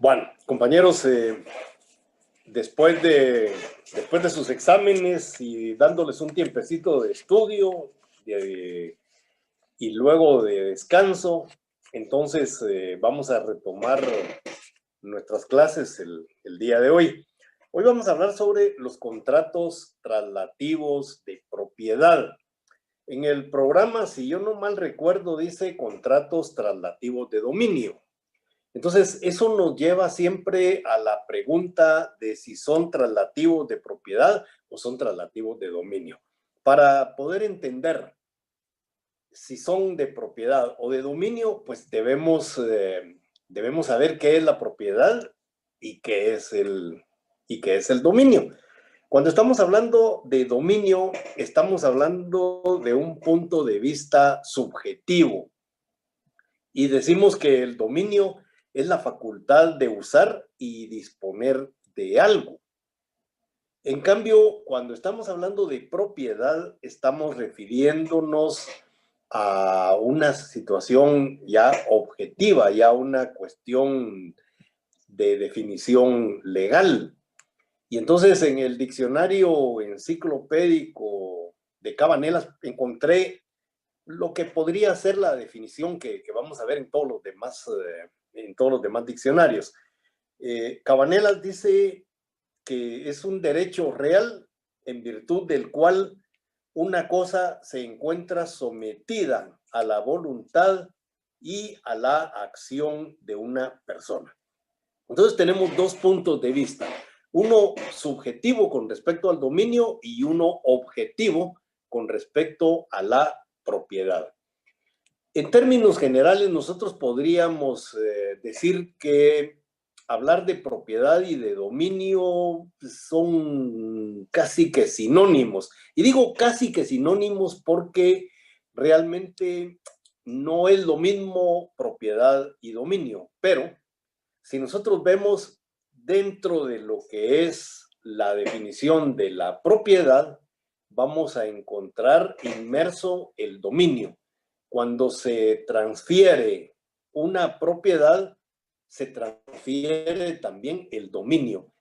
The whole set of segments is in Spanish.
Bueno, compañeros, después de sus exámenes y dándoles un tiempecito de estudio y luego de descanso, entonces vamos a retomar nuestras clases el día de hoy. Hoy vamos a hablar sobre los contratos traslativos de propiedad. En el programa, si yo no mal recuerdo, dice contratos traslativos de dominio. Entonces, eso nos lleva siempre a la pregunta de si son traslativos de propiedad o son traslativos de dominio. Para poder entender si son de propiedad o de dominio, pues debemos saber qué es la propiedad y qué es el dominio. Cuando estamos hablando de dominio, estamos hablando de un punto de vista subjetivo. Y decimos que el dominio es la facultad de usar y disponer de algo. En cambio, cuando estamos hablando de propiedad, estamos refiriéndonos a una situación ya objetiva, ya una cuestión de definición legal. Y entonces en el diccionario enciclopédico de Cabanelas encontré lo que podría ser la definición que vamos a ver en todos los demás diccionarios. Cabanelas dice que es un derecho real en virtud del cual una cosa se encuentra sometida a la voluntad y a la acción de una persona. Entonces tenemos dos puntos de vista, uno subjetivo con respecto al dominio y uno objetivo con respecto a la propiedad. En términos generales, nosotros podríamos decir que hablar de propiedad y de dominio son casi que sinónimos. Y digo casi que sinónimos porque realmente no es lo mismo propiedad y dominio. Pero si nosotros vemos dentro de lo que es la definición de la propiedad, vamos a encontrar inmerso el dominio. Cuando se transfiere una propiedad, se transfiere también el dominio.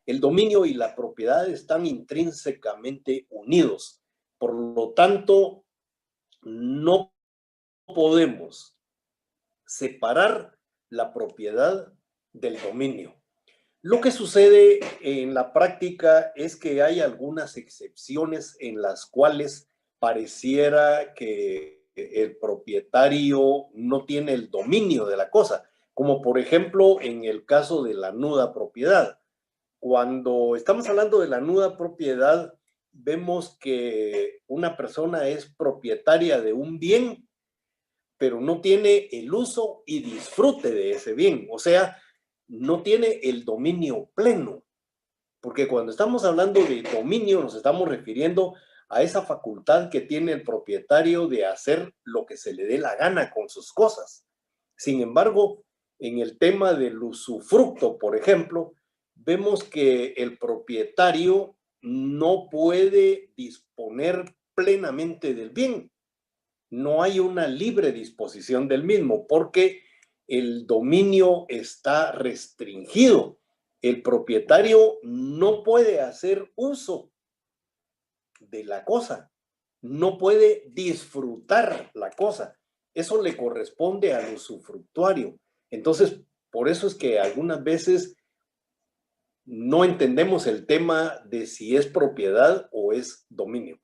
El dominio y la propiedad están intrínsecamente unidos. Por lo tanto, no podemos separar la propiedad del dominio. Lo que sucede en la práctica es que hay algunas excepciones en las cuales pareciera que el propietario no tiene el dominio de la cosa, como por ejemplo en el caso de la nuda propiedad. Cuando estamos hablando de la nuda propiedad, vemos que una persona es propietaria de un bien, pero no tiene el uso y disfrute de ese bien, o sea, no tiene el dominio pleno, porque cuando estamos hablando de dominio nos estamos refiriendo a esa facultad que tiene el propietario de hacer lo que se le dé la gana con sus cosas. Sin embargo, en el tema del usufructo, por ejemplo, vemos que el propietario no puede disponer plenamente del bien. No hay una libre disposición del mismo porque el dominio está restringido. El propietario no puede hacer uso de la cosa, no puede disfrutar la cosa. Eso le corresponde al usufructuario. Entonces, por eso es que algunas veces no entendemos el tema de si es propiedad o es dominio.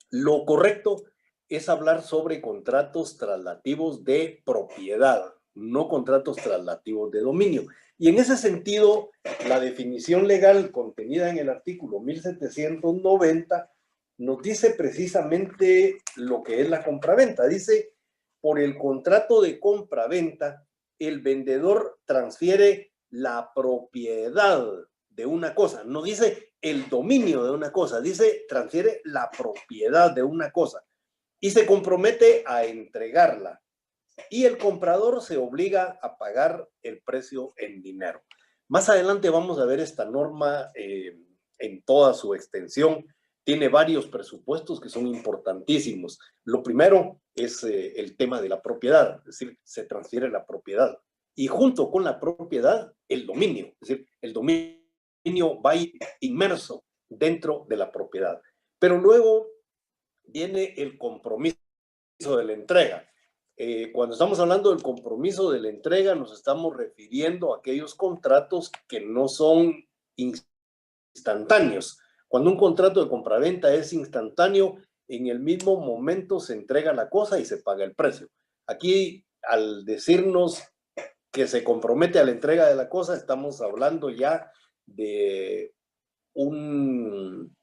Lo correcto es hablar sobre contratos traslativos de propiedad, no contratos traslativos de dominio. Y en ese sentido, la definición legal contenida en el artículo 1790 nos dice precisamente lo que es la compraventa. Dice, por el contrato de compraventa, el vendedor transfiere la propiedad de una cosa. No dice el dominio de una cosa, dice transfiere la propiedad de una cosa y se compromete a entregarla. Y el comprador se obliga a pagar el precio en dinero. Más adelante vamos a ver esta norma en toda su extensión. Tiene varios presupuestos que son importantísimos. Lo primero es el tema de la propiedad, es decir, se transfiere la propiedad. y junto con la propiedad, el dominio. Es decir, el dominio va inmerso dentro de la propiedad. Pero luego viene el compromiso de la entrega. Cuando estamos hablando del compromiso de la entrega, nos estamos refiriendo a aquellos contratos que no son instantáneos. Cuando un contrato de compraventa es instantáneo, en el mismo momento se entrega la cosa y se paga el precio. Aquí, al decirnos que se compromete a la entrega de la cosa, estamos hablando ya de un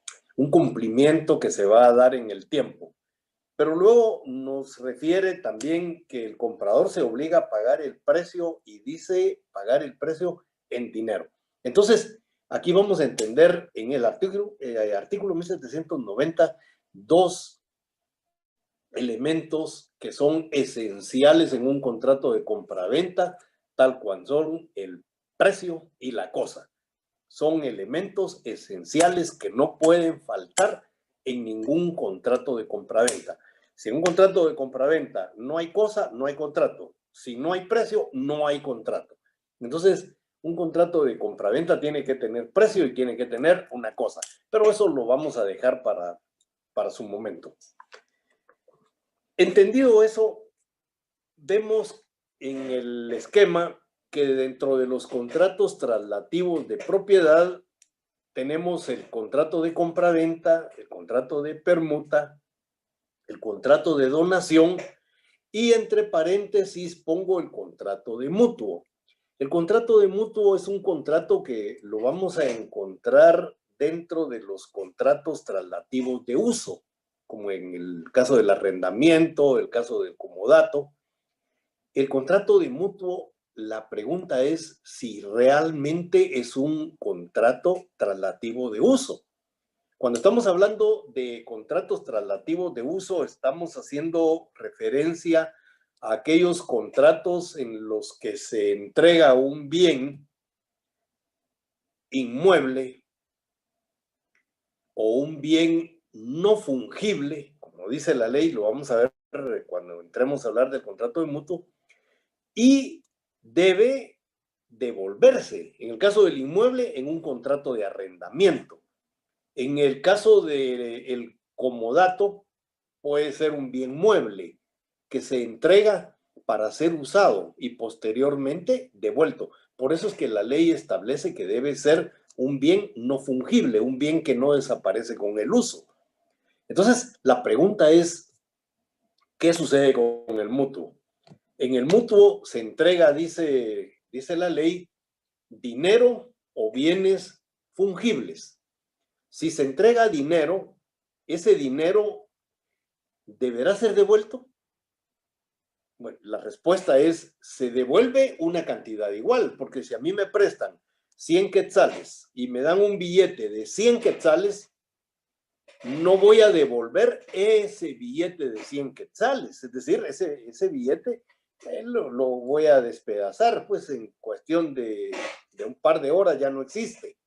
cumplimiento que se va a dar en el tiempo. Pero luego nos refiere también que el comprador se obliga a pagar el precio y dice pagar el precio en dinero. Entonces, aquí vamos a entender en el artículo 1790 dos elementos que son esenciales en un contrato de compraventa, tal cual son el precio y la cosa. Son elementos esenciales que no pueden faltar en ningún contrato de compraventa. Si en un contrato de compraventa no hay cosa, no hay contrato. Si no hay precio, no hay contrato. Entonces, un contrato de compraventa tiene que tener precio y tiene que tener una cosa. Pero eso lo vamos a dejar para su momento. Entendido eso, vemos en el esquema que dentro de los contratos traslativos de propiedad tenemos el contrato de compraventa, el contrato de permuta, el contrato de donación y entre paréntesis pongo el contrato de mutuo. El contrato de mutuo es un contrato que lo vamos a encontrar dentro de los contratos traslativos de uso, como en el caso del arrendamiento, el caso del comodato. El contrato de mutuo, la pregunta es si realmente es un contrato traslativo de uso. Cuando estamos hablando de contratos traslativos de uso, estamos haciendo referencia a aquellos contratos en los que se entrega un bien inmueble o un bien no fungible, como dice la ley, lo vamos a ver cuando entremos a hablar del contrato de mutuo, y debe devolverse, en el caso del inmueble, en un contrato de arrendamiento. En el caso del comodato, puede ser un bien mueble que se entrega para ser usado y posteriormente devuelto. Por eso es que la ley establece que debe ser un bien no fungible, un bien que no desaparece con el uso. Entonces, la pregunta es, ¿qué sucede con el mutuo? En el mutuo se entrega, dice la ley, dinero o bienes fungibles. Si se entrega dinero, ese dinero deberá ser devuelto. Bueno, la respuesta es, se devuelve una cantidad igual, porque si a mí me prestan 100 quetzales y me dan un billete de 100 quetzales, no voy a devolver ese billete de 100 quetzales, es decir, ese billete lo voy a despedazar, pues en cuestión de un par de horas ya no existe,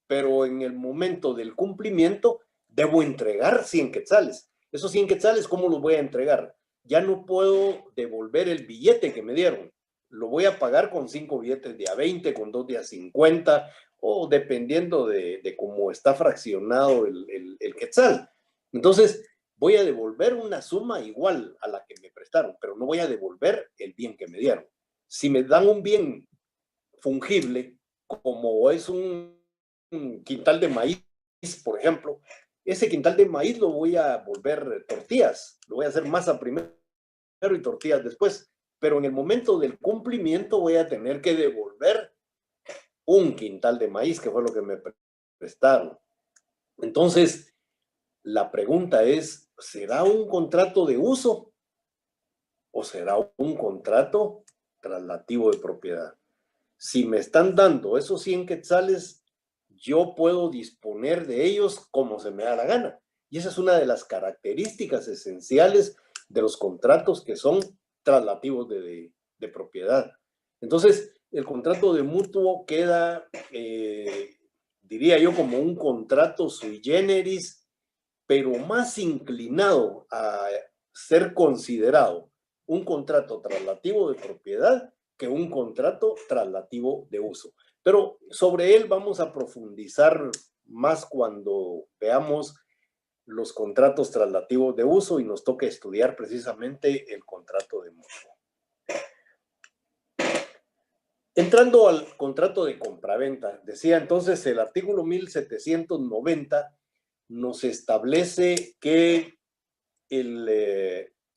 pero en el momento del cumplimiento debo entregar 100 quetzales. Esos 100 quetzales, ¿cómo los voy a entregar? Ya no puedo devolver el billete que me dieron, lo voy a pagar con 5 billetes de a 20, con 2 de a 50, o dependiendo de cómo está fraccionado el quetzal. Entonces, voy a devolver una suma igual a la que me prestaron, pero no voy a devolver el bien que me dieron. Si me dan un bien fungible, como es un quintal de maíz, por ejemplo, ese quintal de maíz lo voy a volver tortillas, lo voy a hacer masa primero y tortillas después, pero en el momento del cumplimiento voy a tener que devolver un quintal de maíz, que fue lo que me prestaron. Entonces, la pregunta es, ¿será un contrato de uso o será un contrato traslativo de propiedad? Si me están dando esos 100 quetzales, yo puedo disponer de ellos como se me da la gana. Y esa es una de las características esenciales de los contratos que son traslativos de propiedad. Entonces, el contrato de mutuo queda, diría yo, como un contrato sui generis, pero más inclinado a ser considerado un contrato traslativo de propiedad que un contrato traslativo de uso. Pero sobre él vamos a profundizar más cuando veamos los contratos traslativos de uso y nos toque estudiar precisamente el contrato de mutuo. Entrando al contrato de compraventa, decía entonces el artículo 1790 nos establece que en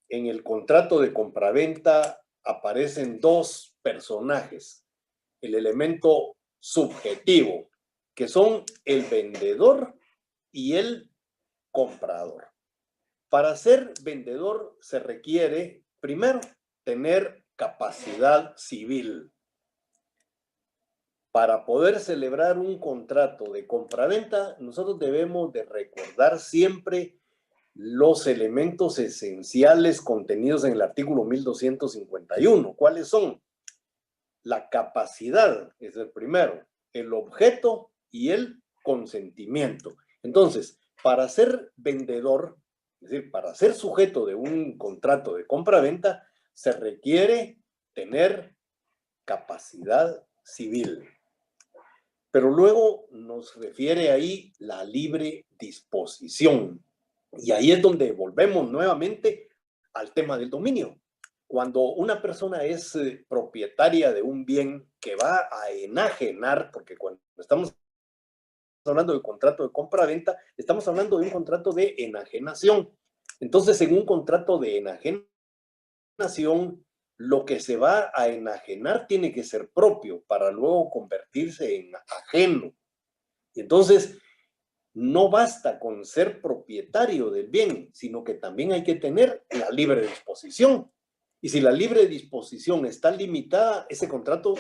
el contrato de compraventa aparecen dos personajes, el elemento subjetivo, que son el vendedor y el comprador. Para ser vendedor se requiere, primero, tener capacidad civil. Para poder celebrar un contrato de compraventa, nosotros debemos de recordar siempre los elementos esenciales contenidos en el artículo 1251. ¿Cuáles son? La capacidad es el primero, el objeto y el consentimiento. Entonces, para ser vendedor, es decir, para ser sujeto de un contrato de compraventa, se requiere tener capacidad civil. Pero luego nos refiere ahí la libre disposición. Y ahí es donde volvemos nuevamente al tema del dominio. Cuando una persona es propietaria de un bien que va a enajenar, porque cuando estamos hablando de contrato de compra-venta, estamos hablando de un contrato de enajenación. Entonces, en un contrato de enajenación, lo que se va a enajenar tiene que ser propio para luego convertirse en ajeno. Y entonces, no basta con ser propietario del bien, sino que también hay que tener la libre disposición. Y si la libre disposición está limitada, ese contrato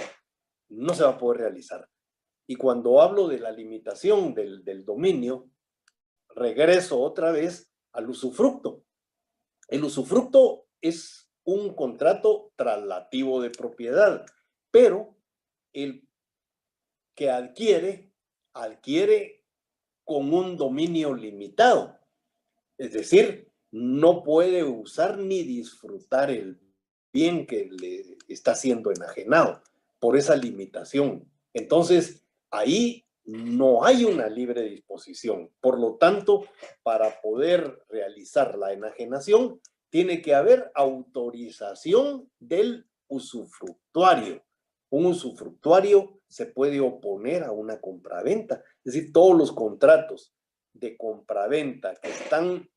no se va a poder realizar. Y cuando hablo de la limitación del dominio, regreso otra vez al usufructo. El usufructo es un contrato traslativo de propiedad, pero el que adquiere con un dominio limitado. Es decir, no puede usar ni disfrutar el bien que le está siendo enajenado por esa limitación. Entonces, ahí no hay una libre disposición. Por lo tanto, para poder realizar la enajenación, tiene que haber autorización del usufructuario. Un usufructuario se puede oponer a una compraventa. Es decir, todos los contratos de compraventa que están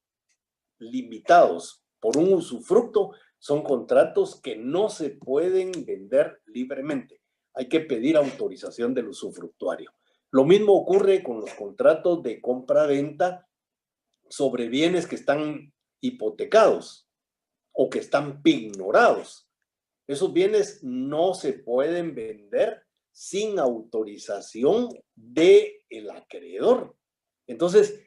limitados por un usufructo son contratos que no se pueden vender libremente. Hay que pedir autorización del usufructuario. Lo mismo ocurre con los contratos de compra-venta sobre bienes que están hipotecados o que están pignorados. Esos bienes no se pueden vender sin autorización del acreedor. Entonces,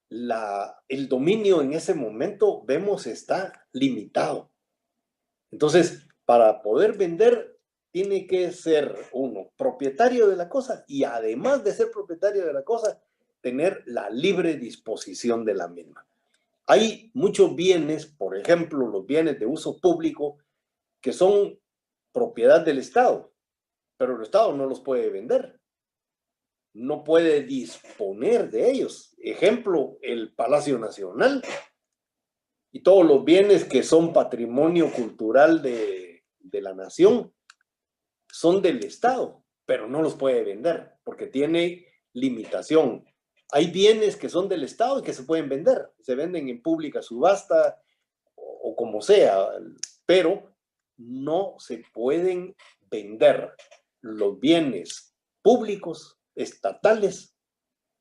el dominio en ese momento, vemos, está limitado. Entonces, para poder vender, tiene que ser uno propietario de la cosa y además de ser propietario de la cosa, tener la libre disposición de la misma. Hay muchos bienes, por ejemplo, los bienes de uso público, que son propiedad del Estado, pero el Estado no los puede vender. No puede disponer de ellos. Ejemplo, el Palacio Nacional y todos los bienes que son patrimonio cultural de la nación son del Estado, pero no los puede vender porque tiene limitación. Hay bienes que son del Estado y que se pueden vender, se venden en pública subasta o como sea, pero no se pueden vender los bienes públicos, estatales,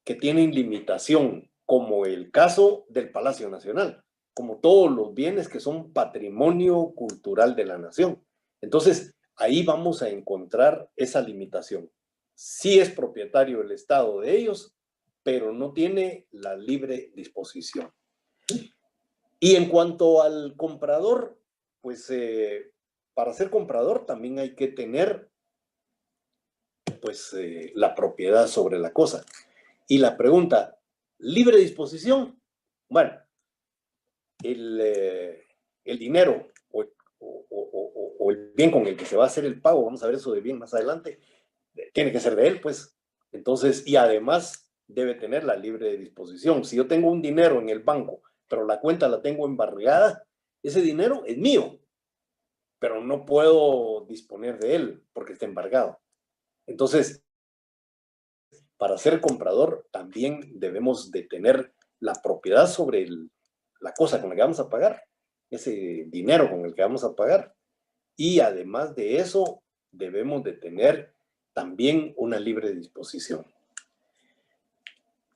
que tienen limitación, como el caso del Palacio Nacional, como todos los bienes que son patrimonio cultural de la nación. Entonces, ahí vamos a encontrar esa limitación. Sí es propietario el Estado de ellos, pero no tiene la libre disposición. Y en cuanto al comprador, pues para ser comprador también hay que tener pues la propiedad sobre la cosa. Y la pregunta, ¿libre disposición? Bueno, el dinero o o el bien con el que se va a hacer el pago, vamos a ver eso de bien más adelante, tiene que ser de él, pues. Entonces, y además debe tener la libre disposición. Si yo tengo un dinero en el banco, pero la cuenta la tengo embargada, ese dinero es mío, pero no puedo disponer de él porque está embargado. Entonces, para ser comprador también debemos de tener la propiedad sobre la cosa con la que vamos a pagar, ese dinero con el que vamos a pagar. Y además de eso, debemos de tener también una libre disposición.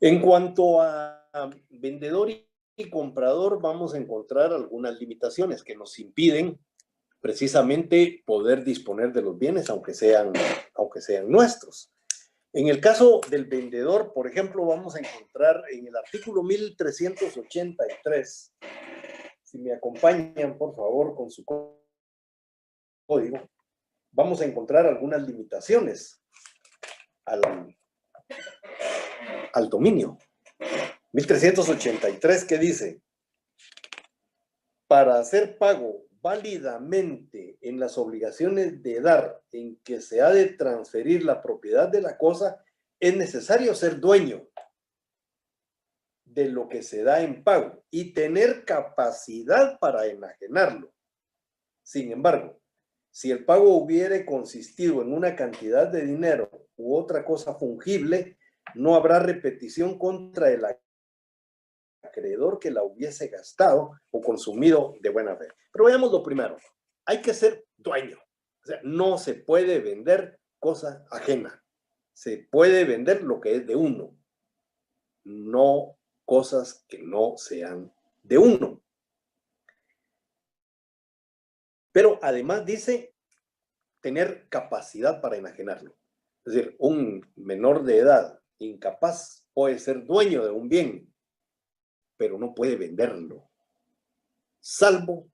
En cuanto a vendedor y comprador, vamos a encontrar algunas limitaciones que nos impiden precisamente poder disponer de los bienes, aunque sean nuestros. En el caso del vendedor, por ejemplo, vamos a encontrar en el artículo 1383, si me acompañan, por favor, con su código, vamos a encontrar algunas limitaciones al dominio. 1383, ¿qué dice? Para hacer pago válidamente en las obligaciones de dar en que se ha de transferir la propiedad de la cosa, es necesario ser dueño de lo que se da en pago y tener capacidad para enajenarlo. Sin embargo, si el pago hubiere consistido en una cantidad de dinero u otra cosa fungible, no habrá repetición contra el acreedor que la hubiese gastado o consumido de buena fe. Pero veamos lo primero. Hay que ser dueño. O sea, no se puede vender cosa ajena. Se puede vender lo que es de uno, no cosas que no sean de uno. Pero además dice tener capacidad para enajenarlo. Es decir, un menor de edad incapaz puede ser dueño de un bien, pero no puede venderlo, salvo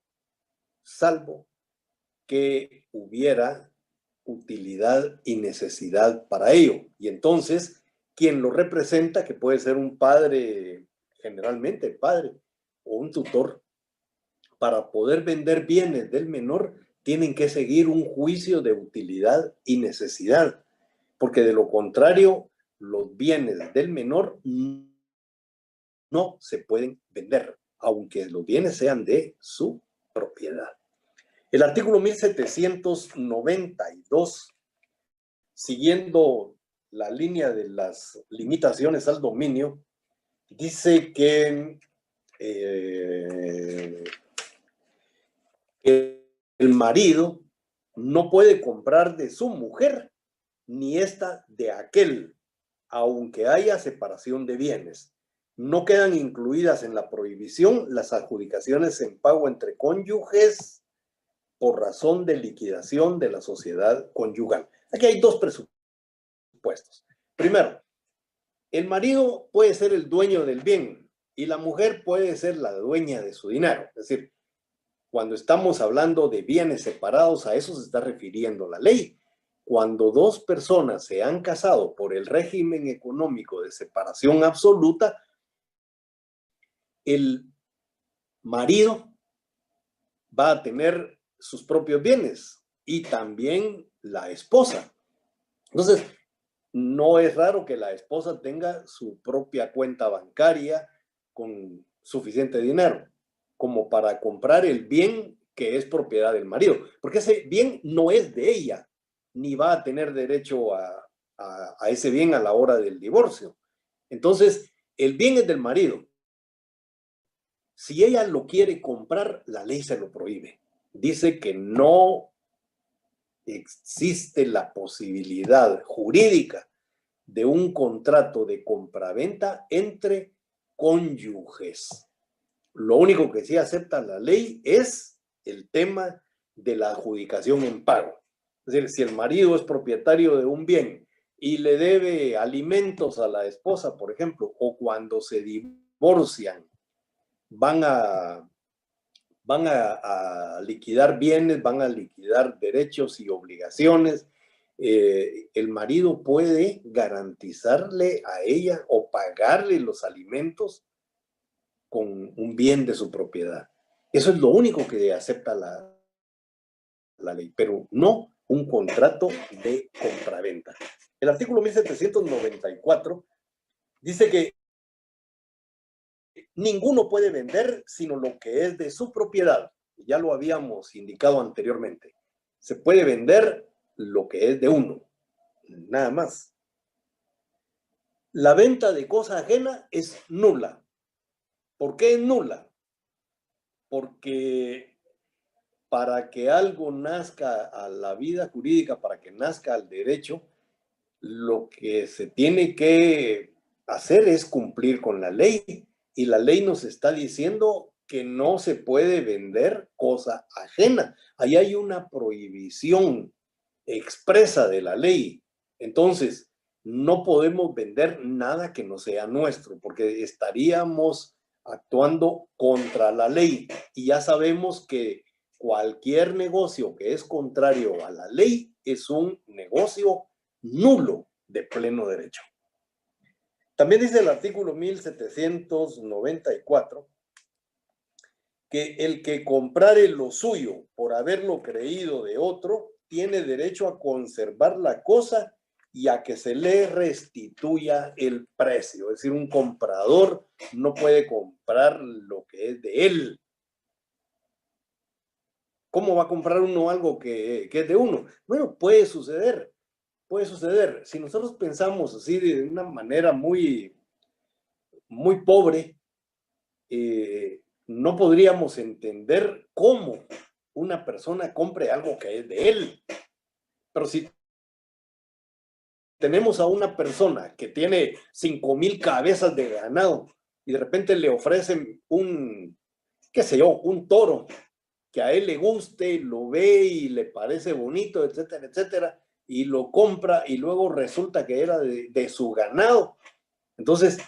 que hubiera utilidad y necesidad para ello. Y entonces, quien lo representa, que puede ser un padre, generalmente padre, o un tutor, para poder vender bienes del menor, tienen que seguir un juicio de utilidad y necesidad, porque de lo contrario, los bienes del menor no se pueden vender, aunque los bienes sean de su propiedad. El artículo 1792, siguiendo la línea de las limitaciones al dominio, dice que el marido no puede comprar de su mujer ni esta de aquel, aunque haya separación de bienes. No quedan incluidas en la prohibición las adjudicaciones en pago entre cónyuges por razón de liquidación de la sociedad conyugal. Aquí hay dos presupuestos. Primero, el marido puede ser el dueño del bien y la mujer puede ser la dueña de su dinero. Es decir, cuando estamos hablando de bienes separados, a eso se está refiriendo la ley. Cuando dos personas se han casado por el régimen económico de separación absoluta, el marido va a tener sus propios bienes y también la esposa. Entonces, no es raro que la esposa tenga su propia cuenta bancaria con suficiente dinero como para comprar el bien que es propiedad del marido, porque ese bien no es de ella, ni va a tener derecho a ese bien a la hora del divorcio. Entonces, el bien es del marido. Si ella lo quiere comprar, la ley se lo prohíbe. Dice que no existe la posibilidad jurídica de un contrato de compraventa entre cónyuges. Lo único que sí acepta la ley es el tema de la adjudicación en pago. Es decir, si el marido es propietario de un bien y le debe alimentos a la esposa, por ejemplo, o cuando se divorcian, van a liquidar bienes, van a liquidar derechos y obligaciones. El marido puede garantizarle a ella o pagarle los alimentos con un bien de su propiedad. Eso es lo único que acepta la ley, pero no un contrato de compraventa. El artículo 1794 dice que ninguno puede vender sino lo que es de su propiedad. Ya lo habíamos indicado anteriormente. Se puede vender lo que es de uno, nada más. La venta de cosa ajena es nula. ¿Por qué es nula? Porque para que algo nazca a la vida jurídica, para que nazca al derecho, lo que se tiene que hacer es cumplir con la ley. Y la ley nos está diciendo que no se puede vender cosa ajena. Ahí hay una prohibición expresa de la ley. Entonces, no podemos vender nada que no sea nuestro, porque estaríamos actuando contra la ley. Y ya sabemos que cualquier negocio que es contrario a la ley es un negocio nulo de pleno derecho. También dice el artículo 1794 que el que comprare lo suyo por haberlo creído de otro tiene derecho a conservar la cosa y a que se le restituya el precio. Es decir, un comprador no puede comprar lo que es de él. ¿Cómo va a comprar uno algo que es de uno? Bueno, puede suceder. Puede suceder. Si nosotros pensamos así de una manera muy pobre, no podríamos entender cómo una persona compre algo que es de él. Pero si tenemos a una persona que tiene 5,000 cabezas de ganado y de repente le ofrecen qué sé yo, un toro que a él le guste, lo ve y le parece bonito, etcétera, etcétera, y lo compra y luego resulta que era de su ganado. Entonces,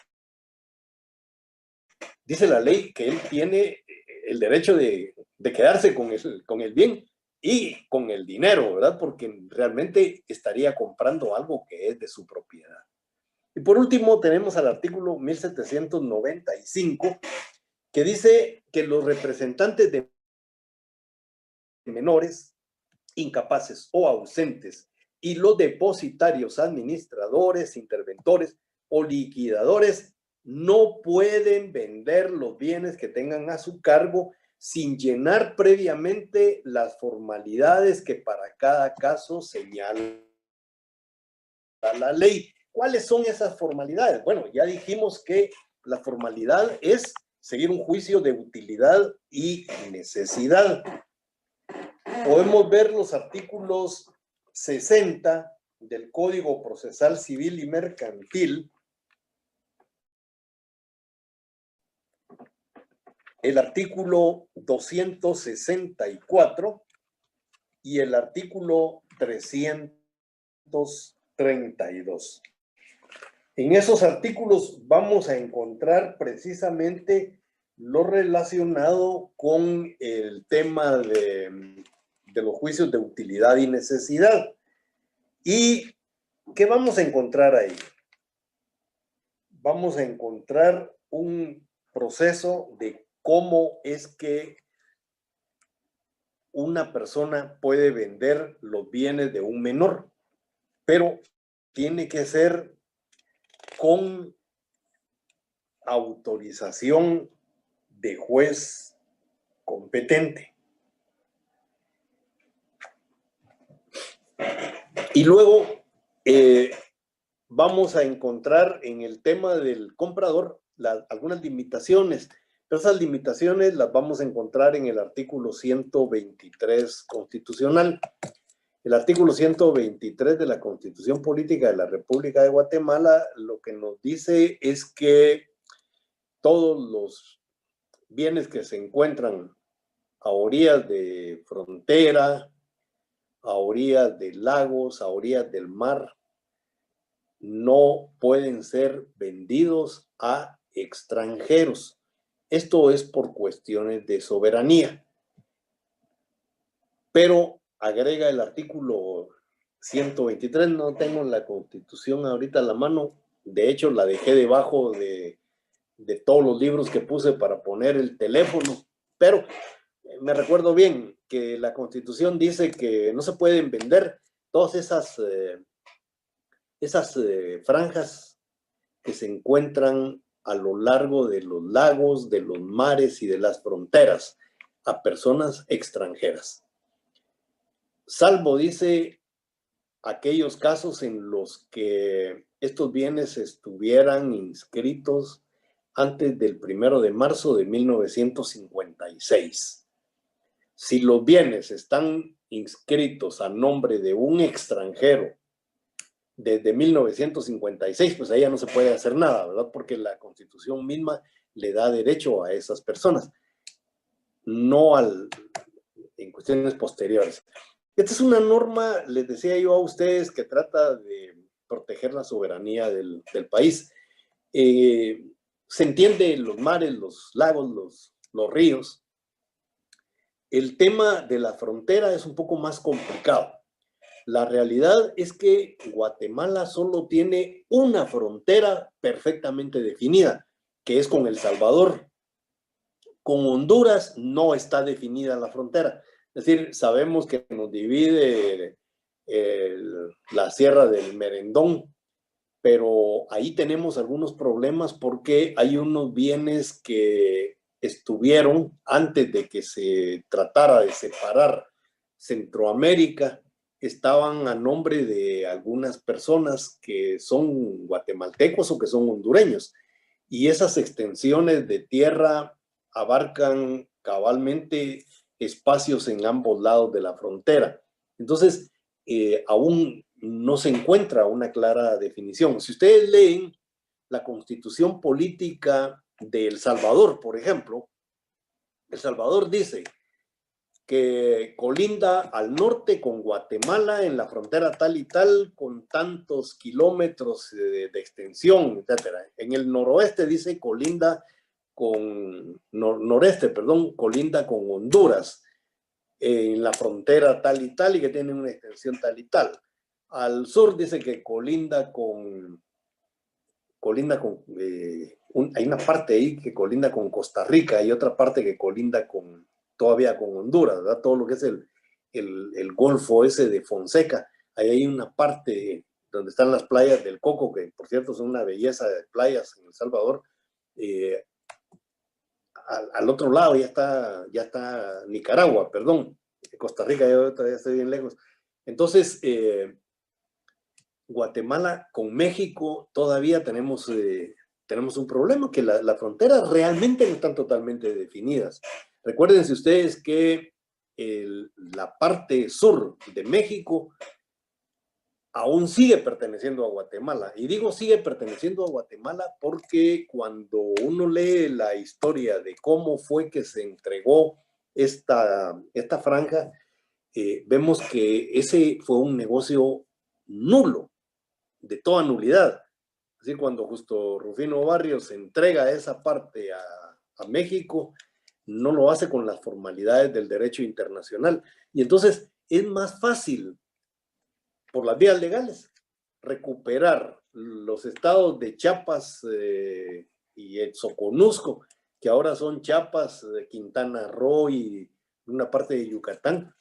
dice la ley que él tiene el derecho de quedarse con el bien y con el dinero, ¿verdad? Porque realmente estaría comprando algo que es de su propiedad. Y por último tenemos al artículo 1795 que dice que los representantes de menores, incapaces o ausentes y los depositarios, administradores, interventores o liquidadores no pueden vender los bienes que tengan a su cargo sin llenar previamente las formalidades que para cada caso señala la ley. ¿Cuáles son esas formalidades? Bueno, ya dijimos que la formalidad es seguir un juicio de utilidad y necesidad. Podemos ver los artículos 60 del Código Procesal Civil y Mercantil, el artículo 264 y el artículo 332. En esos artículos vamos a encontrar precisamente lo relacionado con el tema de los juicios de utilidad y necesidad. ¿Y qué vamos a encontrar ahí? Vamos a encontrar un proceso de cómo es que una persona puede vender los bienes de un menor, pero tiene que ser con autorización de juez competente. Y luego vamos a encontrar en el tema del comprador algunas limitaciones, pero esas limitaciones las vamos a encontrar en el artículo 123 constitucional. El artículo 123 de la Constitución Política de la República de Guatemala lo que nos dice es que todos los bienes que se encuentran a orillas de frontera, a orillas de lagos, a orillas del mar, no pueden ser vendidos a extranjeros. Esto es por cuestiones de soberanía. Pero agrega el artículo 123, no tengo la Constitución ahorita a la mano, de hecho la dejé debajo de todos los libros que puse para poner el teléfono, pero me recuerdo bien que la Constitución dice que no se pueden vender todas esas franjas que se encuentran a lo largo de los lagos, de los mares y de las fronteras a personas extranjeras. Salvo, dice, aquellos casos en los que estos bienes estuvieran inscritos antes del 1 de marzo de 1956. Si los bienes están inscritos a nombre de un extranjero desde 1956, pues ahí ya no se puede hacer nada, ¿verdad? Porque la Constitución misma le da derecho a esas personas, no en cuestiones posteriores. Esta es una norma, les decía yo a ustedes, que trata de proteger la soberanía del país. Se entiende los mares, los lagos, los ríos. El tema de la frontera es un poco más complicado. La realidad es que Guatemala solo tiene una frontera perfectamente definida, que es con El Salvador. Con Honduras no está definida la frontera. Es decir, sabemos que nos divide la Sierra del Merendón, pero ahí tenemos algunos problemas porque hay unos bienes que estuvieron antes de que se tratara de separar Centroamérica, estaban a nombre de algunas personas que son guatemaltecos o que son hondureños. Y esas extensiones de tierra abarcan cabalmente espacios en ambos lados de la frontera. Entonces, aún no se encuentra una clara definición. Si ustedes leen la Constitución Política de El Salvador, por ejemplo, El Salvador dice que colinda al norte con Guatemala en la frontera tal y tal, con tantos kilómetros de extensión, etc. En el noroeste dice colinda con, colinda con Honduras, en la frontera tal y tal, y que tiene una extensión tal y tal. Al sur dice que colinda con hay una parte ahí que colinda con Costa Rica y otra parte que colinda todavía con Honduras, ¿verdad? Todo lo que es el Golfo ese de Fonseca. Ahí hay una parte donde están las playas del Coco, que por cierto son una belleza de playas en El Salvador. Al otro lado ya está Nicaragua, perdón. Costa Rica yo todavía estoy bien lejos. Entonces, Guatemala con México todavía tenemos un problema, que las fronteras realmente no están totalmente definidas. Recuérdense ustedes que la parte sur de México aún sigue perteneciendo a Guatemala. Y digo sigue perteneciendo a Guatemala porque cuando uno lee la historia de cómo fue que se entregó esta franja, vemos que ese fue un negocio nulo, de toda nulidad. Así cuando justo Rufino Barrios entrega esa parte a México, no lo hace con las formalidades del derecho internacional. Y entonces es más fácil, por las vías legales, recuperar los estados de Chiapas y el Soconusco, que ahora son Chiapas, Quintana Roo y una parte de Yucatán,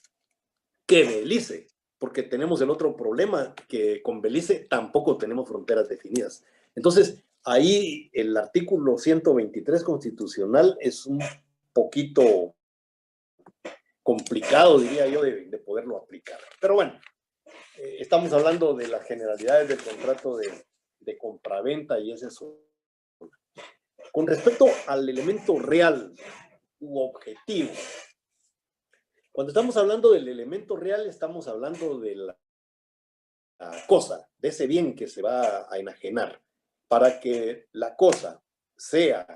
que Belice, porque tenemos el otro problema, que con Belice tampoco tenemos fronteras definidas. Entonces, ahí el artículo 123 constitucional es un poquito complicado, diría yo, de poderlo aplicar. Pero bueno, estamos hablando de las generalidades del contrato de compraventa y ese es eso. Con respecto al elemento real u objetivo, cuando estamos hablando del elemento real, estamos hablando de la cosa, de ese bien que se va a enajenar. Para que la cosa sea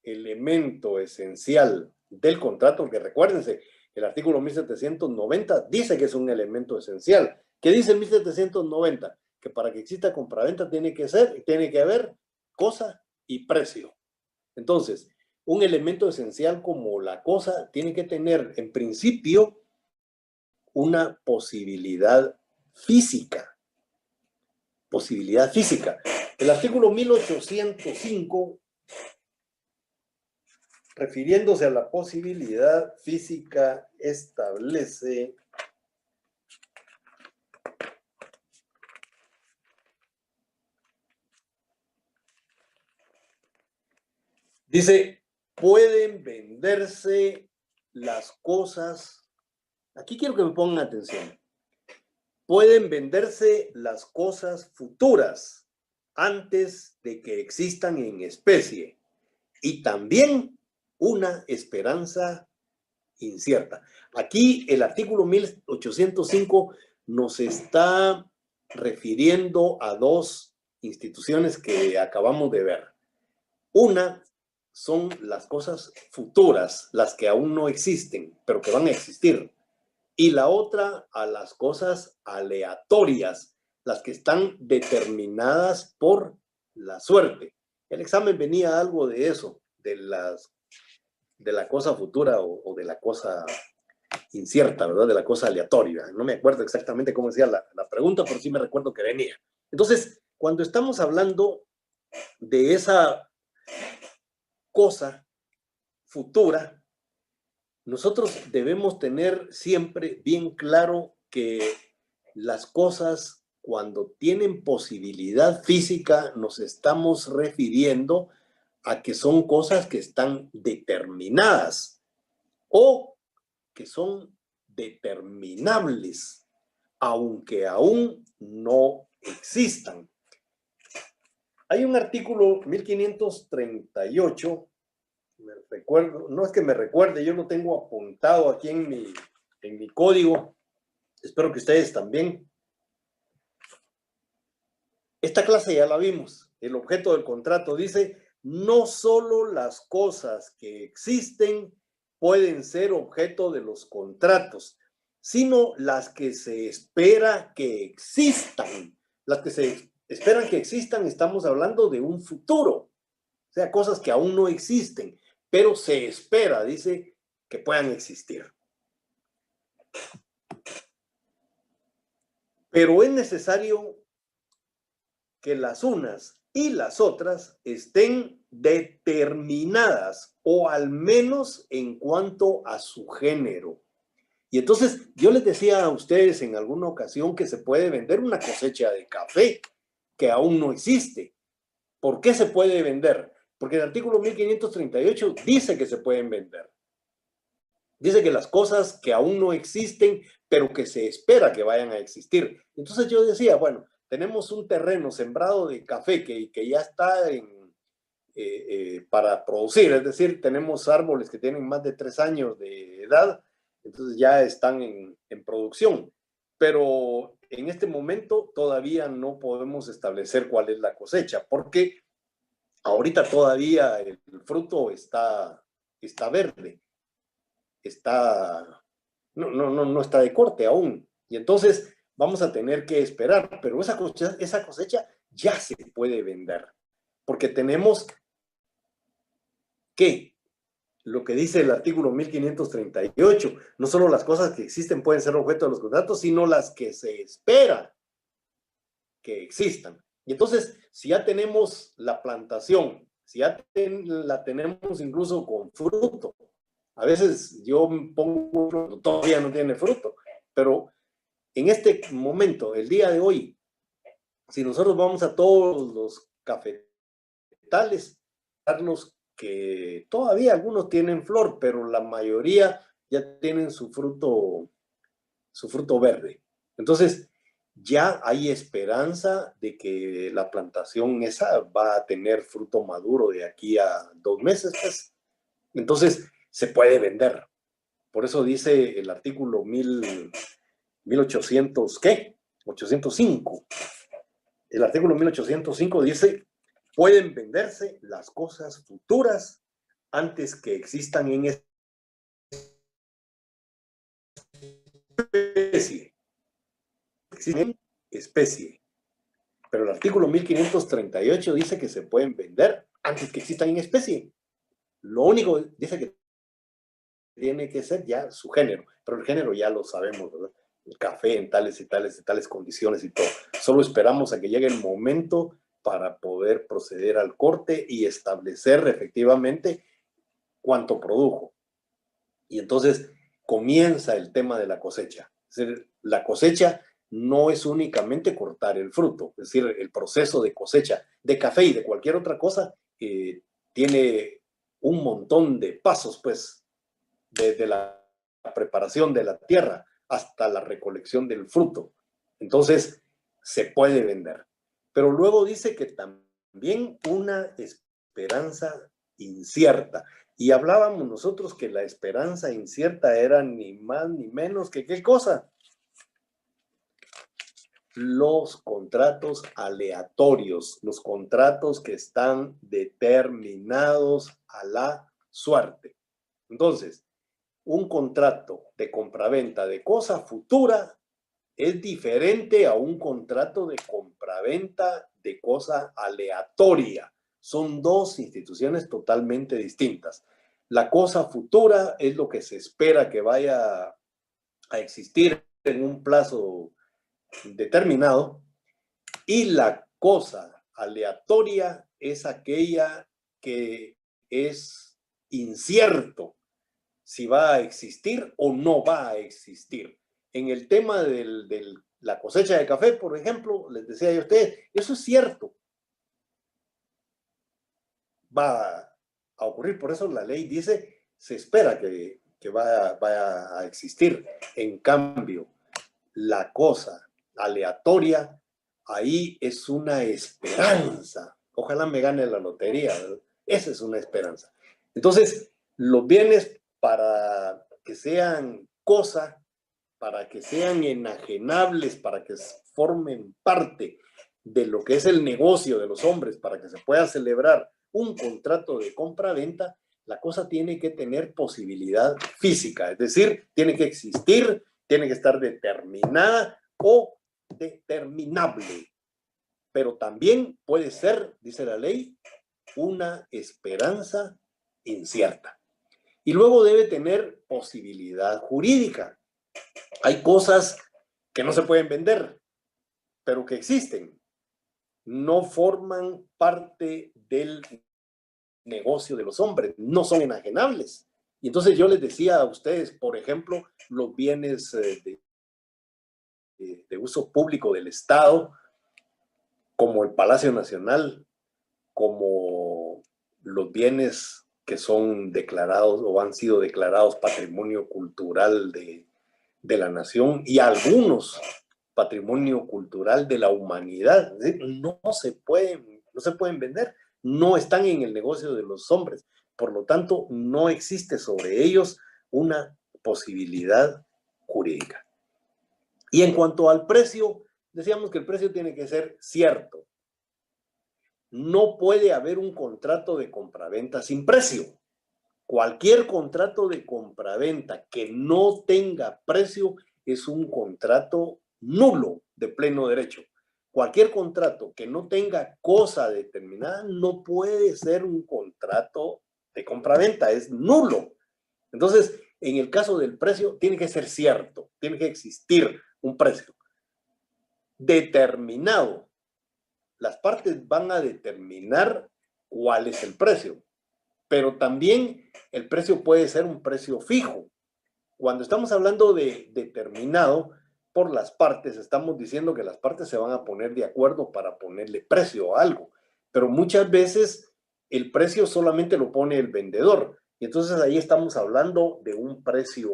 elemento esencial del contrato, porque recuérdense, el artículo 1790 dice que es un elemento esencial. ¿Qué dice el 1790? Que para que exista compraventa tiene que haber cosa y precio. Entonces, un elemento esencial como la cosa tiene que tener, en principio, una posibilidad física. Posibilidad física. El artículo 1805 refiriéndose a la posibilidad física, establece dice, pueden venderse las cosas, aquí quiero que me pongan atención, pueden venderse las cosas futuras antes de que existan en especie y también una esperanza incierta. Aquí el artículo 1805 nos está refiriendo a dos instituciones que acabamos de ver. Una son las cosas futuras, las que aún no existen, pero que van a existir. Y la otra a las cosas aleatorias, las que están determinadas por la suerte. El examen venía algo de eso, de la cosa futura o de la cosa incierta, ¿verdad? De la cosa aleatoria. No me acuerdo exactamente cómo decía la pregunta, pero sí me recuerdo que venía. Entonces, cuando estamos hablando de esa cosa futura, nosotros debemos tener siempre bien claro que las cosas, cuando tienen posibilidad física, nos estamos refiriendo a que son cosas que están determinadas o que son determinables, aunque aún no existan. Hay un artículo 1538, me recuerdo, no es que me recuerde, yo lo tengo apuntado aquí en mi código, espero que ustedes también. Esta clase ya la vimos, el objeto del contrato dice, no solo las cosas que existen pueden ser objeto de los contratos, sino las que se espera que existan. Las que se esperan que existan, estamos hablando de un futuro, o sea, cosas que aún no existen, pero se espera, dice, que puedan existir. Pero es necesario que las unas y las otras estén determinadas, o al menos en cuanto a su género. Y entonces yo les decía a ustedes en alguna ocasión que se puede vender una cosecha de café que aún no existe. ¿Por qué se puede vender? Porque el artículo 1538 dice que se pueden vender. Dice que las cosas que aún no existen, pero que se espera que vayan a existir. Entonces yo decía, bueno, tenemos un terreno sembrado de café que ya está para producir, es decir, tenemos árboles que tienen más de 3 años de edad, entonces ya están en producción, pero en este momento todavía no podemos establecer cuál es la cosecha, porque ahorita todavía el fruto está verde, no está de corte aún, y entonces vamos a tener que esperar, pero esa cosecha ya se puede vender, porque tenemos que lo que dice el artículo 1538, no solo las cosas que existen pueden ser objeto de los contratos, sino las que se espera que existan. Y entonces, si ya tenemos la plantación, si ya la tenemos incluso con fruto, a veces yo pongo fruto, todavía no tiene fruto, pero en este momento, el día de hoy, si nosotros vamos a todos los cafetales, darnos que todavía algunos tienen flor, pero la mayoría ya tienen su fruto verde. Entonces, ya hay esperanza de que la plantación esa va a tener fruto maduro de aquí a 2 meses, pues. Entonces, se puede vender. Por eso dice el artículo 1800, ¿qué? 805. El artículo 1805 dice, pueden venderse las cosas futuras antes que existan en especie. Existen especie. Pero el artículo 1538 dice que se pueden vender antes que existan en especie. Lo único dice que tiene que ser ya su género, pero el género ya lo sabemos, ¿verdad? El café en tales y tales y tales condiciones y todo. Solo esperamos a que llegue el momento para poder proceder al corte y establecer efectivamente cuánto produjo. Y entonces comienza el tema de la cosecha. Es decir, la cosecha no es únicamente cortar el fruto, es decir, el proceso de cosecha de café y de cualquier otra cosa tiene un montón de pasos, pues, desde la preparación de la tierra hasta la recolección del fruto. Entonces, se puede vender. Pero luego dice que también una esperanza incierta. Y hablábamos nosotros que la esperanza incierta era ni más ni menos que ¿qué cosa? Los contratos aleatorios, los contratos que están determinados a la suerte. Entonces, un contrato de compraventa de cosa futura es diferente a un contrato de compraventa de cosa aleatoria. Son dos instituciones totalmente distintas. La cosa futura es lo que se espera que vaya a existir en un plazo determinado y la cosa aleatoria es aquella que es incierto si va a existir o no va a existir. En el tema de la cosecha de café, por ejemplo, les decía yo a ustedes, eso es cierto. Va a ocurrir, por eso la ley dice, se espera que vaya a existir. En cambio, la cosa aleatoria, ahí es una esperanza. Ojalá me gane la lotería, ¿verdad? Esa es una esperanza. Entonces, los bienes para que sean cosa, para que sean enajenables, para que formen parte de lo que es el negocio de los hombres, para que se pueda celebrar un contrato de compra-venta, la cosa tiene que tener posibilidad física, es decir, tiene que existir, tiene que estar determinada o determinable. Pero también puede ser, dice la ley, una esperanza incierta. Y luego debe tener posibilidad jurídica. Hay cosas que no se pueden vender, pero que existen. No forman parte del negocio de los hombres, no son enajenables. Y entonces yo les decía a ustedes, por ejemplo, los bienes de uso público del Estado, como el Palacio Nacional, como los bienes que son declarados o han sido declarados patrimonio cultural de la nación y algunos patrimonio cultural de la humanidad. No se pueden vender, no están en el negocio de los hombres. Por lo tanto, no existe sobre ellos una posibilidad jurídica. Y en cuanto al precio, decíamos que el precio tiene que ser cierto. No puede haber un contrato de compraventa sin precio. Cualquier contrato de compraventa que no tenga precio es un contrato nulo de pleno derecho. Cualquier contrato que no tenga cosa determinada no puede ser un contrato de compraventa, es nulo. Entonces, en el caso del precio, tiene que ser cierto, tiene que existir un precio determinado. Las partes van a determinar cuál es el precio, pero también el precio puede ser un precio fijo. Cuando estamos hablando de determinado por las partes, estamos diciendo que las partes se van a poner de acuerdo para ponerle precio a algo, pero muchas veces el precio solamente lo pone el vendedor, y entonces ahí estamos hablando de un precio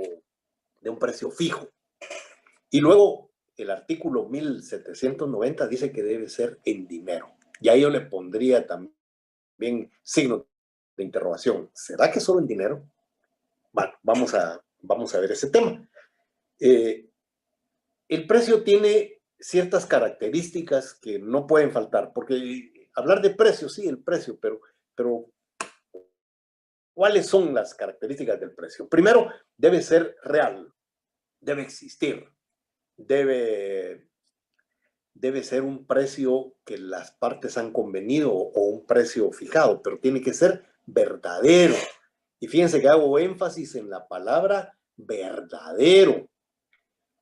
fijo. Y luego el artículo 1790 dice que debe ser en dinero. Y ahí yo le pondría también signo de interrogación. ¿Será que solo en dinero? Bueno, vamos a ver ese tema. El precio tiene ciertas características que no pueden faltar, porque hablar de precio, sí, el precio, pero ¿cuáles son las características del precio? Primero, debe ser real, debe existir, debe ser un precio que las partes han convenido o un precio fijado, pero tiene que ser verdadero. Y fíjense que hago énfasis en la palabra verdadero,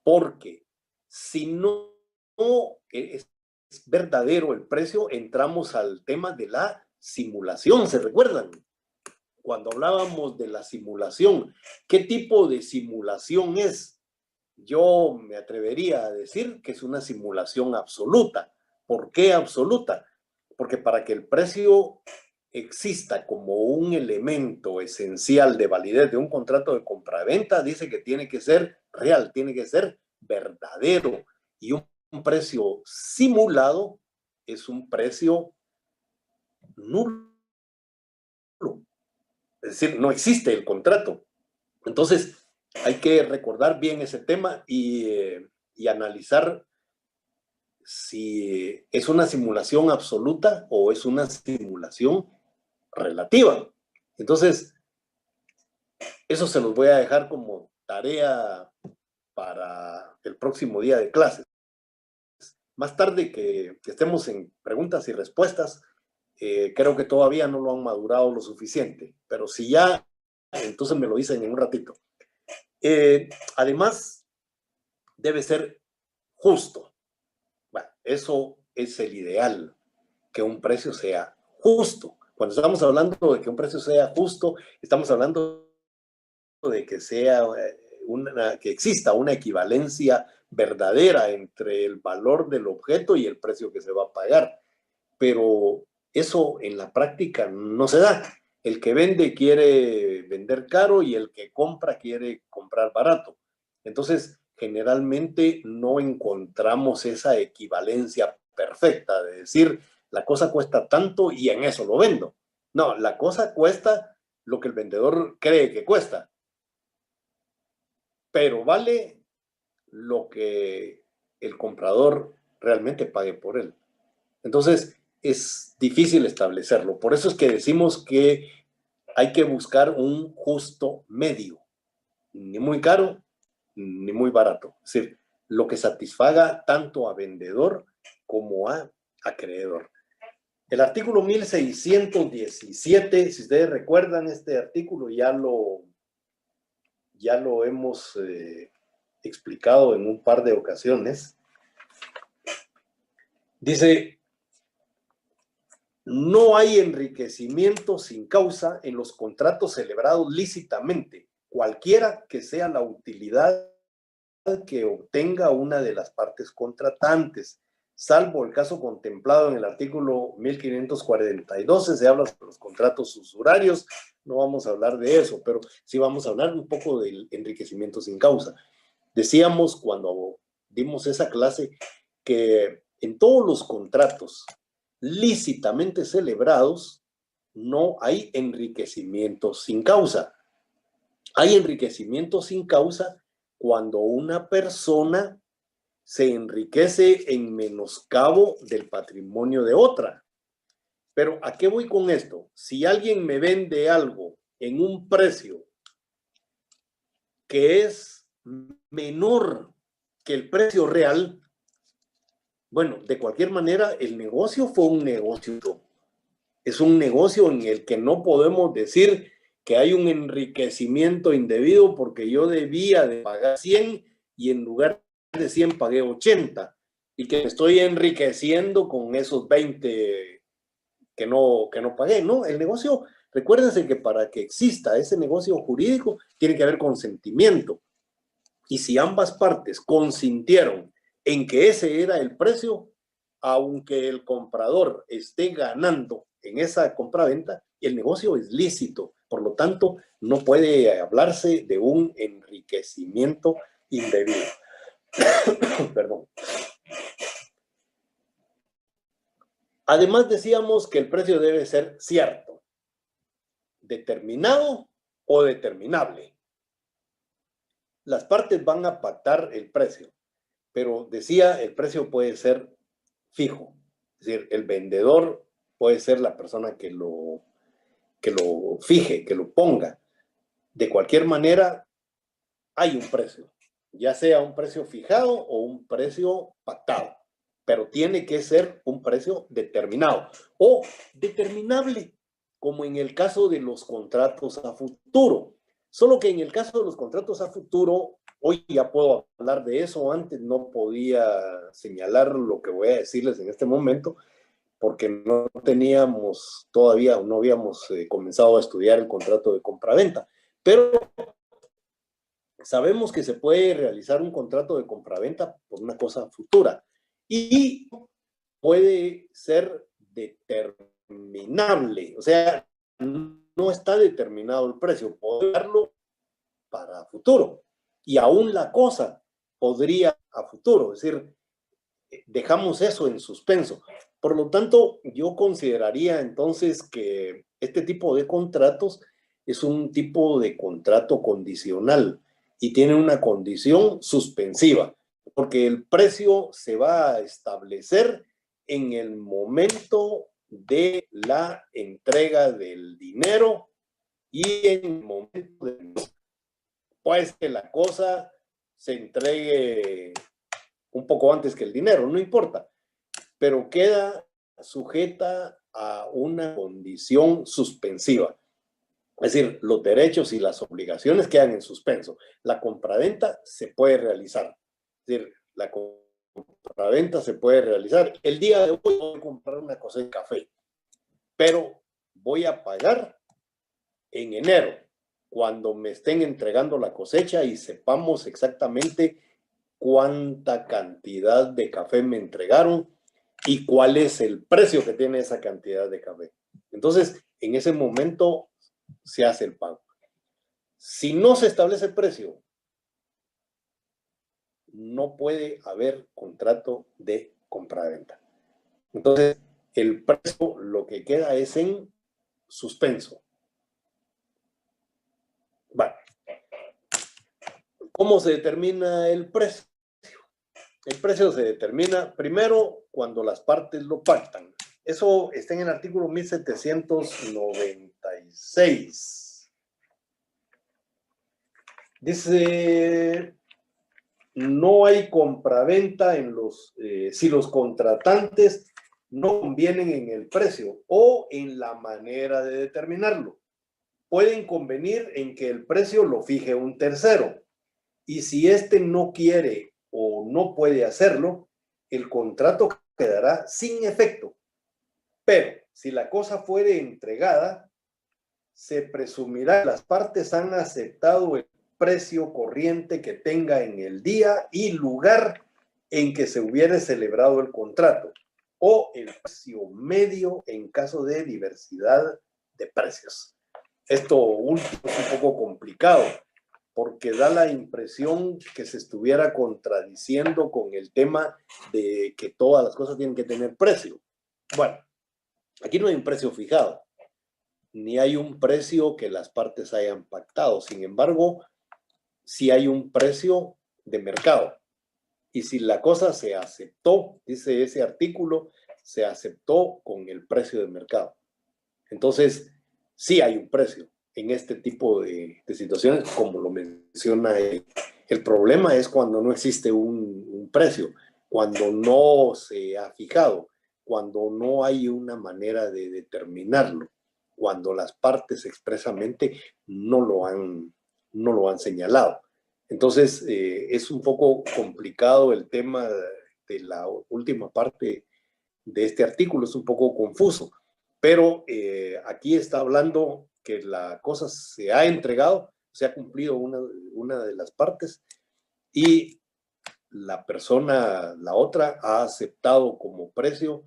porque si no es verdadero el precio, entramos al tema de la simulación, ¿se recuerdan? cuando hablábamos de la simulación, ¿qué tipo de simulación es? Yo me atrevería a decir que es una simulación absoluta. ¿Por qué absoluta? Porque para que el precio exista como un elemento esencial de validez de un contrato de compraventa, dice que tiene que ser real, tiene que ser verdadero. Y un precio simulado es un precio nulo. Es decir, no existe el contrato. Entonces, hay que recordar bien ese tema y analizar si es una simulación absoluta o es una simulación relativa. Entonces, eso se los voy a dejar como tarea para el próximo día de clases. Más tarde que estemos en preguntas y respuestas, creo que todavía no lo han madurado lo suficiente, pero si ya, entonces me lo dicen en un ratito. Además, debe ser justo. Bueno, eso es el ideal, que un precio sea justo. Cuando estamos hablando de que un precio sea justo, estamos hablando de que sea que exista una equivalencia verdadera entre el valor del objeto y el precio que se va a pagar. Pero eso en la práctica no se da. El que vende quiere vender caro y el que compra quiere comprar barato. Entonces, generalmente no encontramos esa equivalencia perfecta de decir, la cosa cuesta tanto y en eso lo vendo. No, la cosa cuesta lo que el vendedor cree que cuesta, pero vale lo que el comprador realmente pague por él. Entonces, es difícil establecerlo. Por eso es que decimos que hay que buscar un justo medio, ni muy caro ni muy barato. Es decir, lo que satisfaga tanto a vendedor como a acreedor. El artículo 1617, si ustedes recuerdan este artículo, ya lo hemos explicado en un par de ocasiones. Dice: no hay enriquecimiento sin causa en los contratos celebrados lícitamente, cualquiera que sea la utilidad que obtenga una de las partes contratantes, salvo el caso contemplado en el artículo 1542, se habla sobre los contratos usurarios, no vamos a hablar de eso, pero sí vamos a hablar un poco del enriquecimiento sin causa. Decíamos cuando dimos esa clase que en todos los contratos lícitamente celebrados no hay enriquecimiento sin causa. Hay enriquecimiento sin causa cuando una persona se enriquece en menoscabo del patrimonio de otra. Pero ¿a qué voy con esto? Si alguien me vende algo en un precio que es menor que el precio real, bueno, de cualquier manera, el negocio fue un negocio. Es un negocio en el que no podemos decir que hay un enriquecimiento indebido porque yo debía de pagar 100 y en lugar de 100 pagué 80 y que me estoy enriqueciendo con esos 20 que no pagué. No, el negocio, recuérdense que para que exista ese negocio jurídico tiene que haber consentimiento. Y si ambas partes consintieron en que ese era el precio, aunque el comprador esté ganando en esa compraventa, el negocio es lícito. Por lo tanto, no puede hablarse de un enriquecimiento indebido. Perdón. Además, decíamos que el precio debe ser cierto, determinado o determinable. Las partes van a pactar el precio, pero decía, el precio puede ser fijo. Es decir, el vendedor puede ser la persona que lo fije, que lo ponga. De cualquier manera, hay un precio, ya sea un precio fijado o un precio pactado, pero tiene que ser un precio determinado o determinable, como en el caso de los contratos a futuro. Solo que en el caso de los contratos a futuro, hoy ya puedo hablar de eso, antes no podía señalar lo que voy a decirles en este momento, porque no teníamos todavía, no habíamos comenzado a estudiar el contrato de compraventa. Pero sabemos que se puede realizar un contrato de compraventa por una cosa futura y puede ser determinable, o sea, no está determinado el precio, puede darlo para futuro y aún la cosa podría a futuro, es decir, dejamos eso en suspenso. Por lo tanto, yo consideraría entonces que este tipo de contratos es un tipo de contrato condicional y tiene una condición suspensiva, porque el precio se va a establecer en el momento de la entrega del dinero y en el momento de pues que la cosa se entregue un poco antes que el dinero, no importa, pero queda sujeta a una condición suspensiva. Es decir, los derechos y las obligaciones quedan en suspenso. La compraventa se puede realizar. Es decir, la compraventa se puede realizar. El día de hoy voy a comprar una cosecha de café, pero voy a pagar en enero, cuando me estén entregando la cosecha y sepamos exactamente cuánta cantidad de café me entregaron y cuál es el precio que tiene esa cantidad de café. Entonces, en ese momento se hace el pago. Si no se establece precio, no puede haber contrato de compraventa. Entonces, el precio lo que queda es en suspenso. Bueno, ¿cómo se determina el precio? El precio se determina primero cuando las partes lo pactan. Eso está en el artículo 1796. Dice, no hay compraventa si los contratantes no convienen en el precio o en la manera de determinarlo. Pueden convenir en que el precio lo fije un tercero. Y si éste no quiere o no puede hacerlo, el contrato quedará sin efecto. Pero si la cosa fuere entregada, se presumirá que las partes han aceptado el precio corriente que tenga en el día y lugar en que se hubiere celebrado el contrato, o el precio medio en caso de diversidad de precios. Esto último es un poco complicado, porque da la impresión que se estuviera contradiciendo con el tema de que todas las cosas tienen que tener precio. Bueno, aquí no hay un precio fijado, ni hay un precio que las partes hayan pactado. Sin embargo, sí hay un precio de mercado. Y si la cosa se aceptó, dice ese artículo, se aceptó con el precio de mercado. Entonces, sí hay un precio en este tipo de situaciones, como lo menciona él. El problema es cuando no existe un precio, cuando no se ha fijado, cuando no hay una manera de determinarlo, cuando las partes expresamente no lo han señalado. Entonces, es un poco complicado el tema de la última parte de este artículo, es un poco confuso, pero aquí está hablando que la cosa se ha entregado, se ha cumplido una de las partes y la persona, la otra, ha aceptado como precio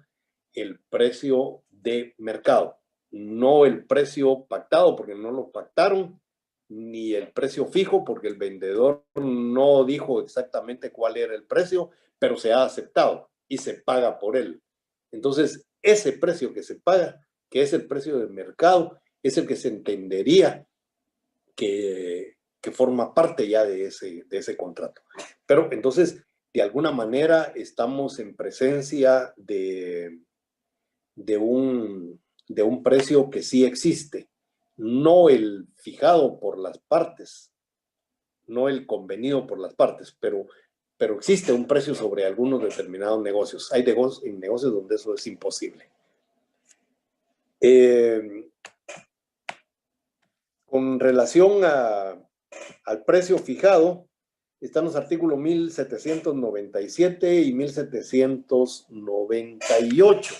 el precio de mercado, no el precio pactado, porque no lo pactaron, ni el precio fijo, porque el vendedor no dijo exactamente cuál era el precio, pero se ha aceptado y se paga por él. Entonces, ese precio que se paga, que es el precio del mercado, es el que se entendería que forma parte ya de ese contrato. Pero entonces, de alguna manera, estamos en presencia de un precio que sí existe, no el fijado por las partes, no el convenido por las partes, pero existe un precio sobre algunos determinados negocios. Hay negocios donde eso es imposible. Con relación al precio fijado, están los artículos 1797 y 1798.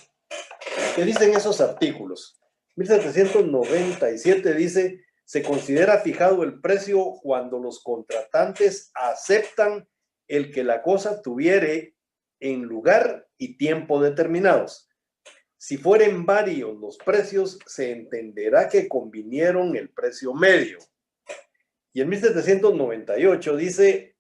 ¿Qué dicen esos artículos? 1797 dice, se considera fijado el precio cuando los contratantes aceptan el que la cosa tuviere en lugar y tiempo determinados. Si fueren varios los precios, se entenderá que convinieron el precio medio. Y en 1798 dice,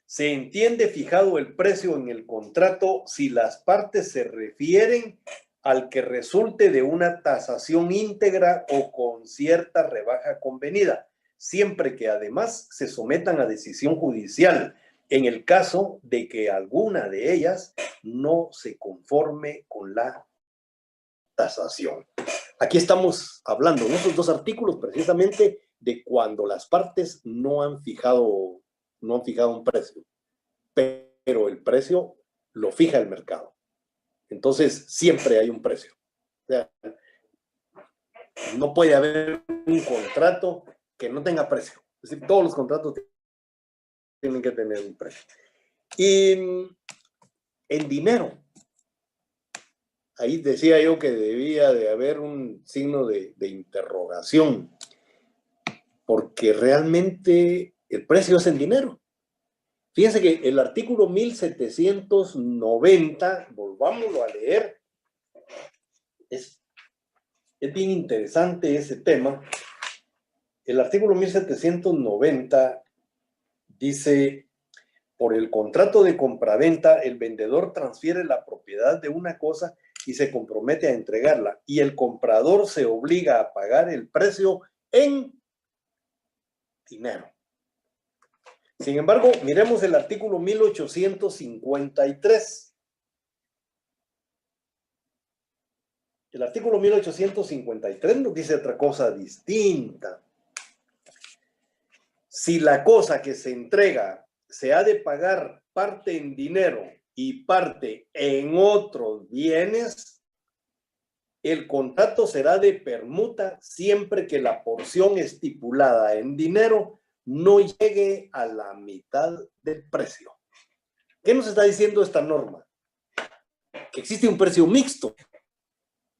se entiende fijado el precio en el contrato si las partes se refieren al que resulte de una tasación íntegra o con cierta rebaja convenida, siempre que además se sometan a decisión judicial en el caso de que alguna de ellas no se conforme con la tasación. Aquí estamos hablando en esos dos artículos precisamente de cuando las partes no han fijado un precio, pero el precio lo fija el mercado. Entonces, siempre hay un precio. O sea, no puede haber un contrato que no tenga precio. Es decir, todos los contratos tienen que tener un precio. Y en dinero, ahí decía yo que debía de haber un signo de interrogación, porque realmente el precio es en dinero. Fíjense que el artículo 1790, volvámoslo a leer, es bien interesante ese tema. El artículo 1790 dice, por el contrato de compraventa, el vendedor transfiere la propiedad de una cosa y se compromete a entregarla, y el comprador se obliga a pagar el precio en dinero. Sin embargo, miremos el artículo 1853. El artículo 1853 nos dice otra cosa distinta. Si la cosa que se entrega se ha de pagar parte en dinero y parte en otros bienes, el contrato será de permuta siempre que la porción estipulada en dinero no llegue a la mitad del precio. ¿Qué nos está diciendo esta norma? Que existe un precio mixto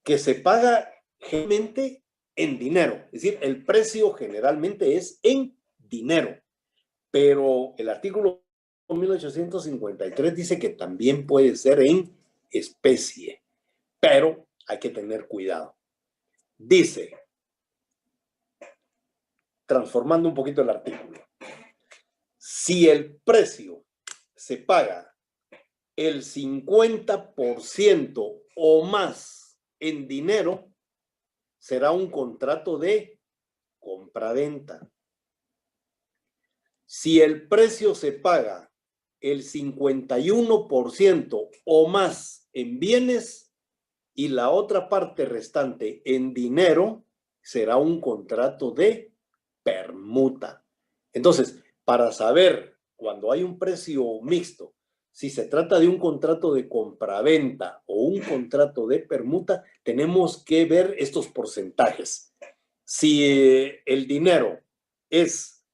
que se paga generalmente en dinero. Es decir, el precio generalmente es en dinero. Pero el artículo 1853 dice que también puede ser en especie. Pero hay que tener cuidado. Dice, transformando un poquito el artículo, si el precio se paga el 50% o más en dinero, será un contrato de compraventa. Si el precio se paga el 51% o más en bienes y la otra parte restante en dinero, será un contrato de permuta. Entonces, para saber cuando hay un precio mixto, si se trata de un contrato de compraventa o un contrato de permuta, tenemos que ver estos porcentajes. Si el dinero es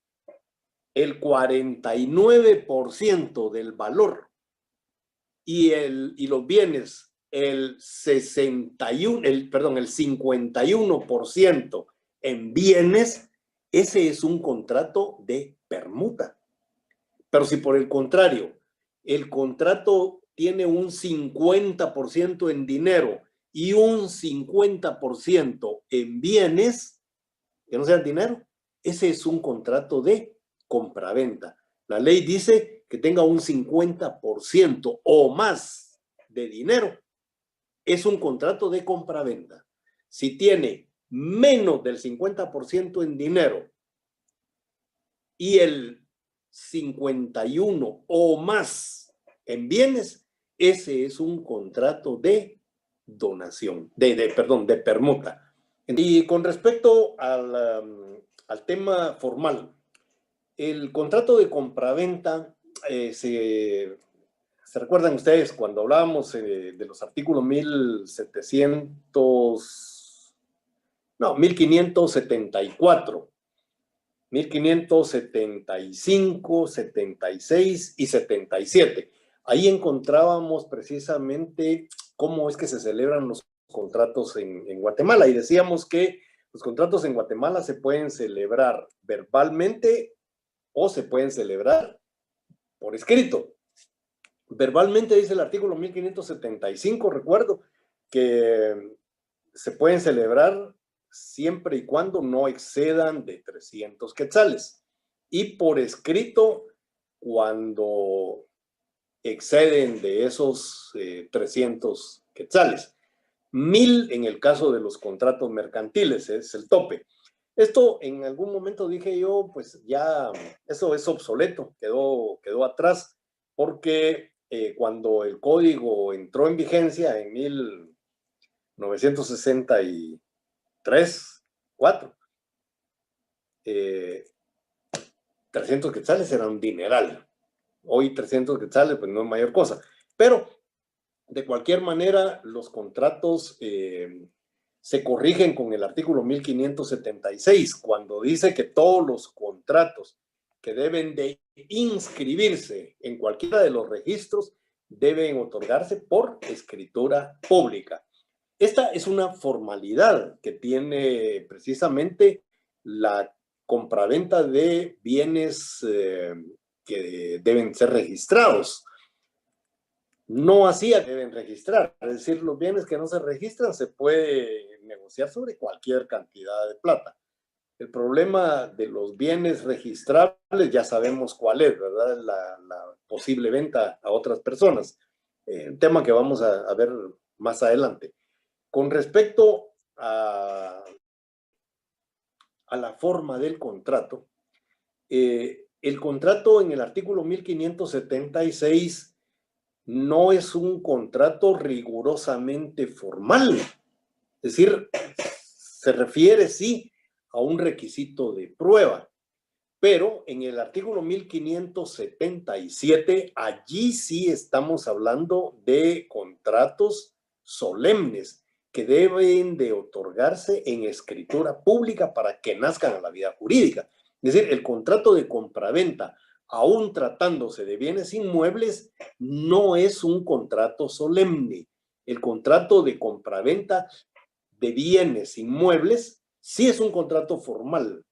el 49% del valor y los bienes el 51% en bienes, ese es un contrato de permuta. Pero si por el contrario, el contrato tiene un 50% en dinero y un 50% en bienes, que no sean dinero, ese es un contrato de compraventa. La ley dice que tenga un 50% o más de dinero. Es un contrato de compraventa. Si tiene menos del 50% en dinero y el 51 o más en bienes, ese es un contrato de donación, de permuta. Y con respecto al tema formal, el contrato de compraventa, ¿se recuerdan ustedes cuando hablábamos de los artículos 1574, 1575, 76 y 77? Ahí encontrábamos precisamente cómo es que se celebran los contratos en Guatemala. Y decíamos que los contratos en Guatemala se pueden celebrar verbalmente o se pueden celebrar por escrito. Verbalmente dice el artículo 1575, recuerdo, que se pueden celebrar siempre y cuando no excedan de 300 quetzales. Y por escrito, cuando exceden de esos 300 quetzales. 1000 en el caso de los contratos mercantiles, es el tope. Esto en algún momento dije yo, pues ya eso es obsoleto, quedó atrás, porque cuando el código entró en vigencia en 1963, 4, 300 quetzales era un dineral. Hoy 300 quetzales pues no es mayor cosa, pero de cualquier manera los contratos se corrigen con el artículo 1576, cuando dice que todos los contratos que deben de inscribirse en cualquiera de los registros deben otorgarse por escritura pública. Esta es una formalidad que tiene precisamente la compraventa de bienes que deben ser registrados. No así deben registrar, es decir, los bienes que no se registran se puede negociar sobre cualquier cantidad de plata. El problema de los bienes registrables ya sabemos cuál es, ¿verdad? La posible venta a otras personas, un tema que vamos a ver más adelante. Con respecto a la forma del contrato, el contrato en el artículo 1576 no es un contrato rigurosamente formal. Es decir, se refiere, sí, a un requisito de prueba. Pero en el artículo 1577, allí sí estamos hablando de contratos solemnes que deben de otorgarse en escritura pública para que nazcan a la vida jurídica. Es decir, el contrato de compraventa, aún tratándose de bienes inmuebles, no es un contrato solemne. El contrato de compraventa de bienes inmuebles sí es un contrato formal,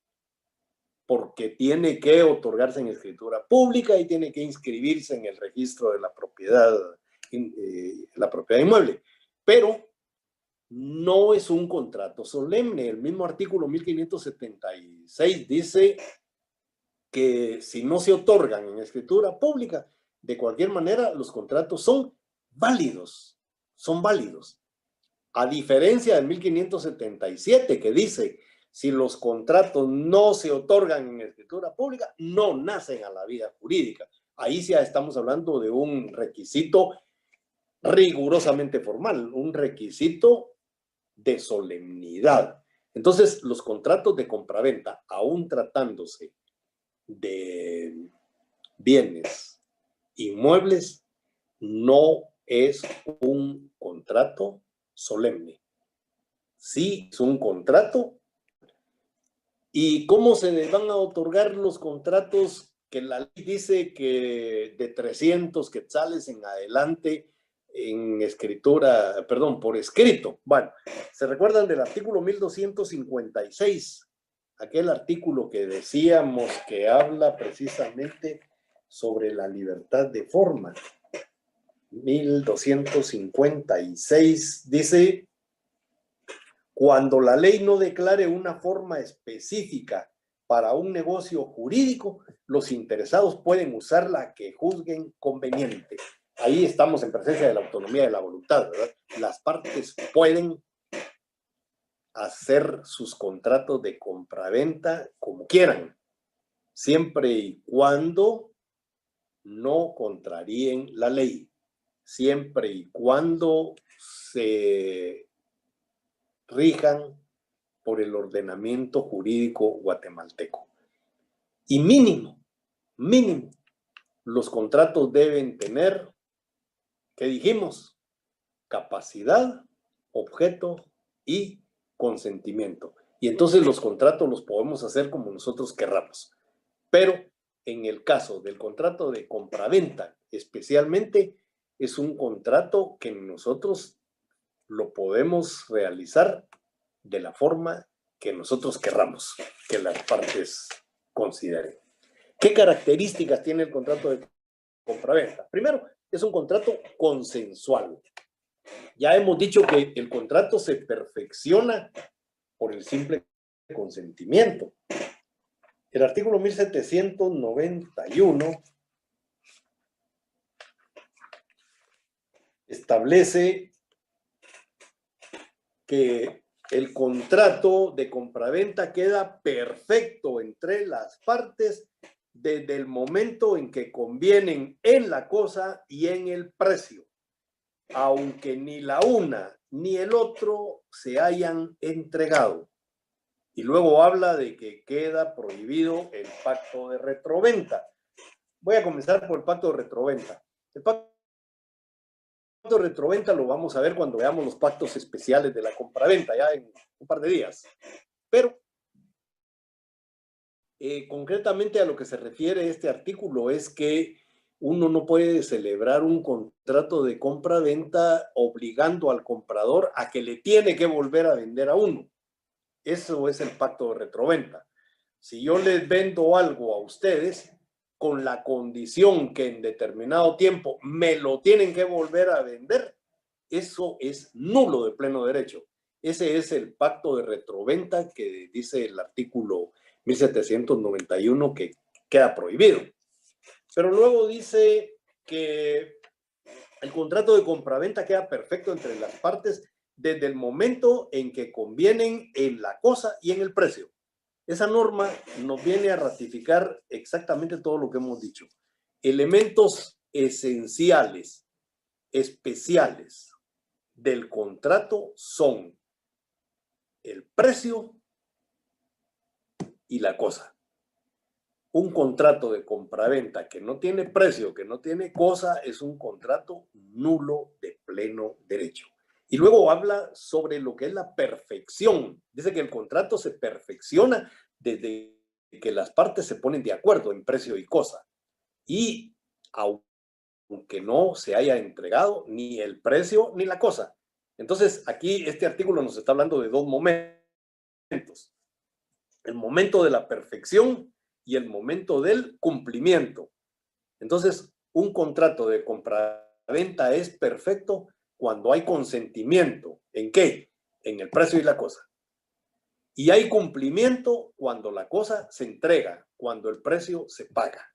porque tiene que otorgarse en escritura pública y tiene que inscribirse en el registro de la propiedad inmueble. Pero no es un contrato solemne. El mismo artículo 1576 dice que si no se otorgan en escritura pública, de cualquier manera los contratos son válidos. Son válidos. A diferencia del 1577 que dice, si los contratos no se otorgan en escritura pública, no nacen a la vida jurídica. Ahí ya estamos hablando de un requisito rigurosamente formal, un requisito de solemnidad. Entonces, los contratos de compraventa, aún tratándose de bienes inmuebles, no es un contrato solemne. Sí, es un contrato. ¿Y cómo se van a otorgar los contratos que la ley dice que de 300 quetzales en adelante en escritura, perdón, por escrito? Bueno, ¿se recuerdan del artículo 1256? Aquel artículo que decíamos que habla precisamente sobre la libertad de forma. 1256 dice: cuando la ley no declare una forma específica para un negocio jurídico, los interesados pueden usar la que juzguen conveniente. Ahí estamos en presencia de la autonomía de la voluntad, ¿verdad? Las partes pueden hacer sus contratos de compraventa como quieran, siempre y cuando no contraríen la ley, siempre y cuando se rijan por el ordenamiento jurídico guatemalteco. Y mínimo, los contratos deben tener, ¿qué dijimos? Capacidad, objeto y consentimiento. Y entonces los contratos los podemos hacer como nosotros querramos. Pero en el caso del contrato de compraventa, especialmente, es un contrato que nosotros lo podemos realizar de la forma que nosotros querramos, que las partes consideren. ¿Qué características tiene el contrato de compraventa? Primero, es un contrato consensual. Ya hemos dicho que el contrato se perfecciona por el simple consentimiento. El artículo 1791 establece que el contrato de compraventa queda perfecto entre las partes desde el momento en que convienen en la cosa y en el precio, aunque ni la una ni el otro se hayan entregado. Y luego habla de que queda prohibido el pacto de retroventa. Voy a comenzar por el pacto de retroventa. El pacto de retroventa lo vamos a ver cuando veamos los pactos especiales de la compraventa, ya en un par de días. Pero concretamente a lo que se refiere este artículo es que uno no puede celebrar un contrato de compra-venta obligando al comprador a que le tiene que volver a vender a uno. Eso es el pacto de retroventa. Si yo les vendo algo a ustedes con la condición que en determinado tiempo me lo tienen que volver a vender, eso es nulo de pleno derecho. Ese es el pacto de retroventa que dice el artículo 1791 que queda prohibido. Pero luego dice que el contrato de compraventa queda perfecto entre las partes desde el momento en que convienen en la cosa y en el precio. Esa norma nos viene a ratificar exactamente todo lo que hemos dicho. Elementos esenciales, especiales del contrato son el precio y la cosa. Un contrato de compraventa que no tiene precio, que no tiene cosa, es un contrato nulo de pleno derecho. Y luego habla sobre lo que es la perfección. Dice que el contrato se perfecciona desde que las partes se ponen de acuerdo en precio y cosa. Y aunque no se haya entregado ni el precio ni la cosa. Entonces, aquí este artículo nos está hablando de dos momentos. El momento de la perfección y el momento del cumplimiento. Entonces, un contrato de compraventa es perfecto cuando hay consentimiento. ¿En qué? En el precio y la cosa. Y hay cumplimiento cuando la cosa se entrega, cuando el precio se paga.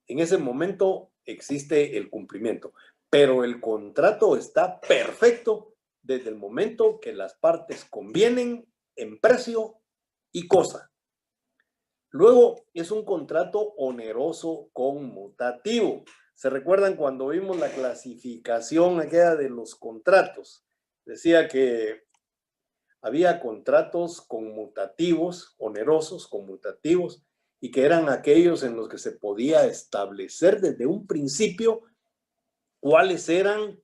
En ese momento existe el cumplimiento. Pero el contrato está perfecto desde el momento que las partes convienen en precio y cosa. Luego es un contrato oneroso conmutativo. ¿Se recuerdan cuando vimos la clasificación aquella de los contratos? Decía que había contratos conmutativos, onerosos, conmutativos, y que eran aquellos en los que se podía establecer desde un principio cuáles eran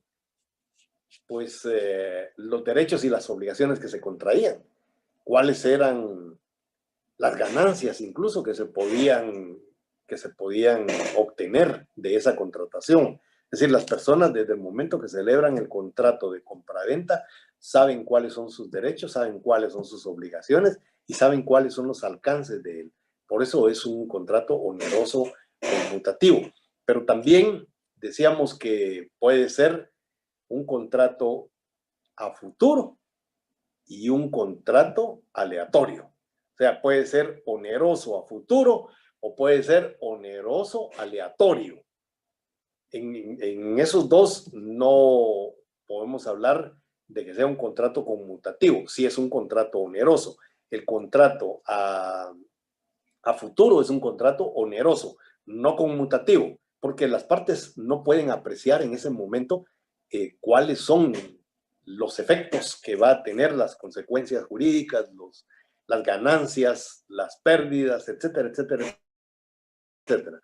pues, los derechos y las obligaciones que se contraían, cuáles eran las ganancias incluso que se podían obtener de esa contratación. Es decir, las personas desde el momento que celebran el contrato de compraventa saben cuáles son sus derechos, saben cuáles son sus obligaciones y saben cuáles son los alcances de él. Por eso es un contrato oneroso conmutativo. Pero también decíamos que puede ser un contrato a futuro y un contrato aleatorio. O sea, puede ser oneroso a futuro o puede ser oneroso aleatorio. En esos dos no podemos hablar de que sea un contrato conmutativo, si es un contrato oneroso. El contrato a futuro es un contrato oneroso, no conmutativo, porque las partes no pueden apreciar en ese momento cuáles son los efectos que va a tener, las consecuencias jurídicas, las ganancias, las pérdidas, etcétera, etcétera, etcétera.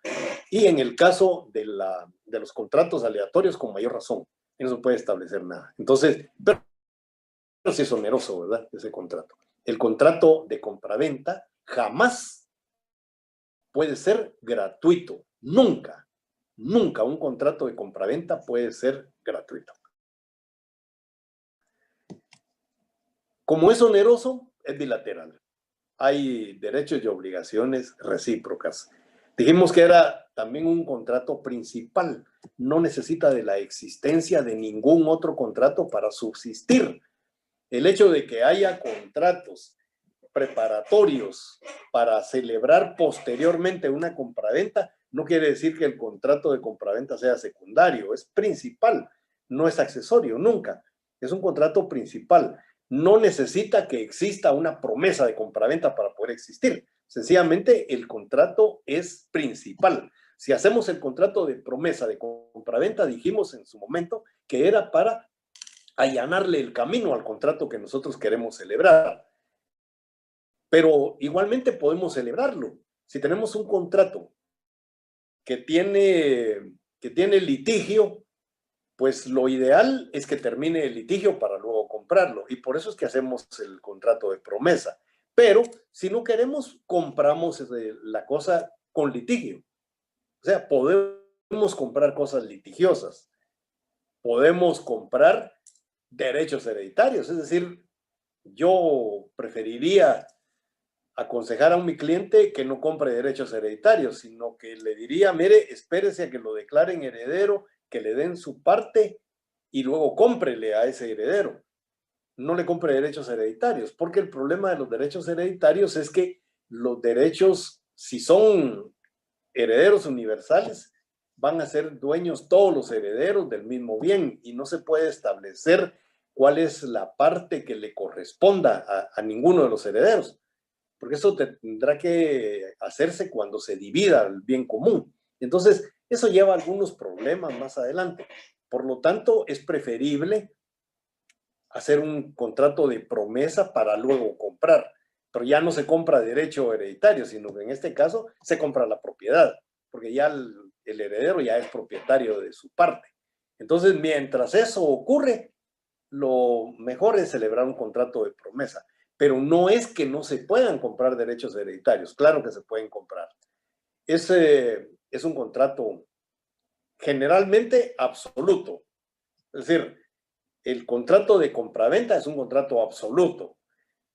Y en el caso de los contratos aleatorios, con mayor razón, no se puede establecer nada. Entonces, pero sí es oneroso, ¿verdad? Ese contrato. El contrato de compraventa jamás puede ser gratuito, nunca. Nunca un contrato de compraventa puede ser gratuito. Como es oneroso, es bilateral. Hay derechos y obligaciones recíprocas. Dijimos que era también un contrato principal. No necesita de la existencia de ningún otro contrato para subsistir. El hecho de que haya contratos preparatorios para celebrar posteriormente una compraventa no quiere decir que el contrato de compraventa sea secundario, es principal, no es accesorio, nunca. Es un contrato principal. No necesita que exista una promesa de compraventa para poder existir. Sencillamente el contrato es principal. Si hacemos el contrato de promesa de compraventa, dijimos en su momento que era para allanarle el camino al contrato que nosotros queremos celebrar. Pero igualmente podemos celebrarlo. Si tenemos un contrato que tiene litigio, pues lo ideal es que termine el litigio para luego comprarlo. Y por eso es que hacemos el contrato de promesa. Pero si no queremos, compramos la cosa con litigio. O sea, podemos comprar cosas litigiosas. Podemos comprar derechos hereditarios. Es decir, yo preferiría aconsejar a mi cliente que no compre derechos hereditarios, sino que le diría, mire, espérese a que lo declaren heredero, que le den su parte y luego cómprele a ese heredero. No le compre derechos hereditarios, porque el problema de los derechos hereditarios es que los derechos, si son herederos universales, van a ser dueños todos los herederos del mismo bien y no se puede establecer cuál es la parte que le corresponda a ninguno de los herederos, porque eso tendrá que hacerse cuando se divida el bien común. Entonces, eso lleva a algunos problemas más adelante. Por lo tanto, es preferible hacer un contrato de promesa para luego comprar, pero ya no se compra derecho hereditario, sino que en este caso se compra la propiedad, porque ya el heredero ya es propietario de su parte. Entonces, mientras eso ocurre, lo mejor es celebrar un contrato de promesa, pero no es que no se puedan comprar derechos hereditarios, claro que se pueden comprar. Es un contrato generalmente absoluto, es decir, el contrato de compraventa es un contrato absoluto.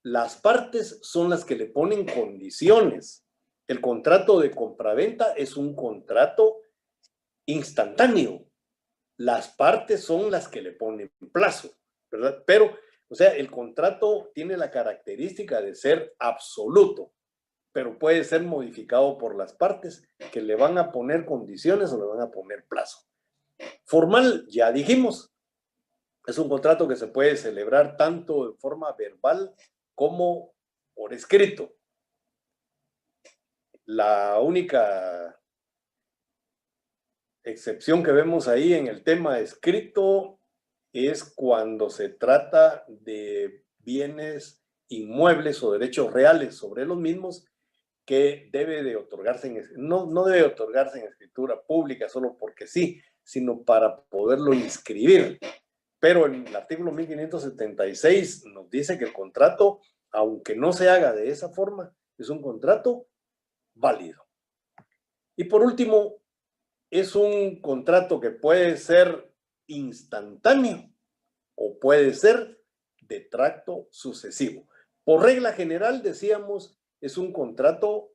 Las partes son las que le ponen condiciones. El contrato de compraventa es un contrato instantáneo. Las partes son las que le ponen plazo, ¿verdad? Pero, o sea, el contrato tiene la característica de ser absoluto, pero puede ser modificado por las partes que le van a poner condiciones o le van a poner plazo. Formal, ya dijimos, es un contrato que se puede celebrar tanto de forma verbal como por escrito. La única excepción que vemos ahí en el tema escrito es cuando se trata de bienes inmuebles o derechos reales sobre los mismos que debe de otorgarse, no debe otorgarse en escritura pública solo porque sí, sino para poderlo inscribir. Pero el artículo 1576 nos dice que el contrato, aunque no se haga de esa forma, es un contrato válido. Y por último, es un contrato que puede ser instantáneo o puede ser de tracto sucesivo. Por regla general, decíamos, es un contrato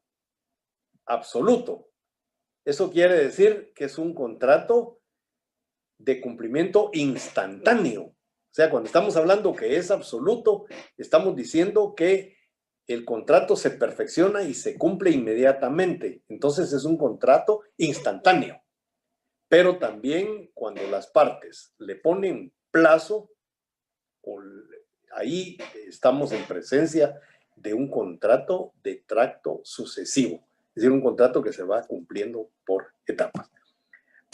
absoluto. Eso quiere decir que es un contrato de cumplimiento instantáneo. O sea, cuando estamos hablando que es absoluto, estamos diciendo que el contrato se perfecciona y se cumple inmediatamente. Entonces es un contrato instantáneo. Pero también cuando las partes le ponen plazo, ahí estamos en presencia de un contrato de tracto sucesivo. Es decir, un contrato que se va cumpliendo por etapas.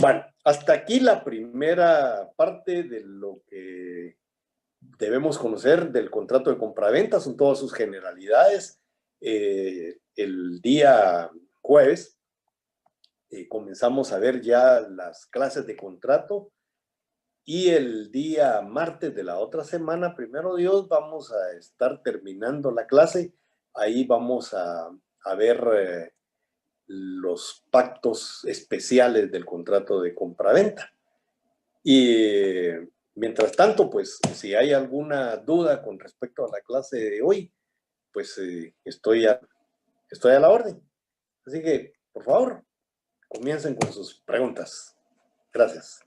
Bueno, hasta aquí la primera parte de lo que debemos conocer del contrato de compraventa, son todas sus generalidades. El día jueves comenzamos a ver ya las clases de contrato y el día martes de la otra semana, primero Dios, vamos a estar terminando la clase. Ahí vamos a ver los pactos especiales del contrato de compraventa. Y mientras tanto, pues si hay alguna duda con respecto a la clase de hoy, pues estoy a la orden. Así que, por favor, comiencen con sus preguntas. Gracias.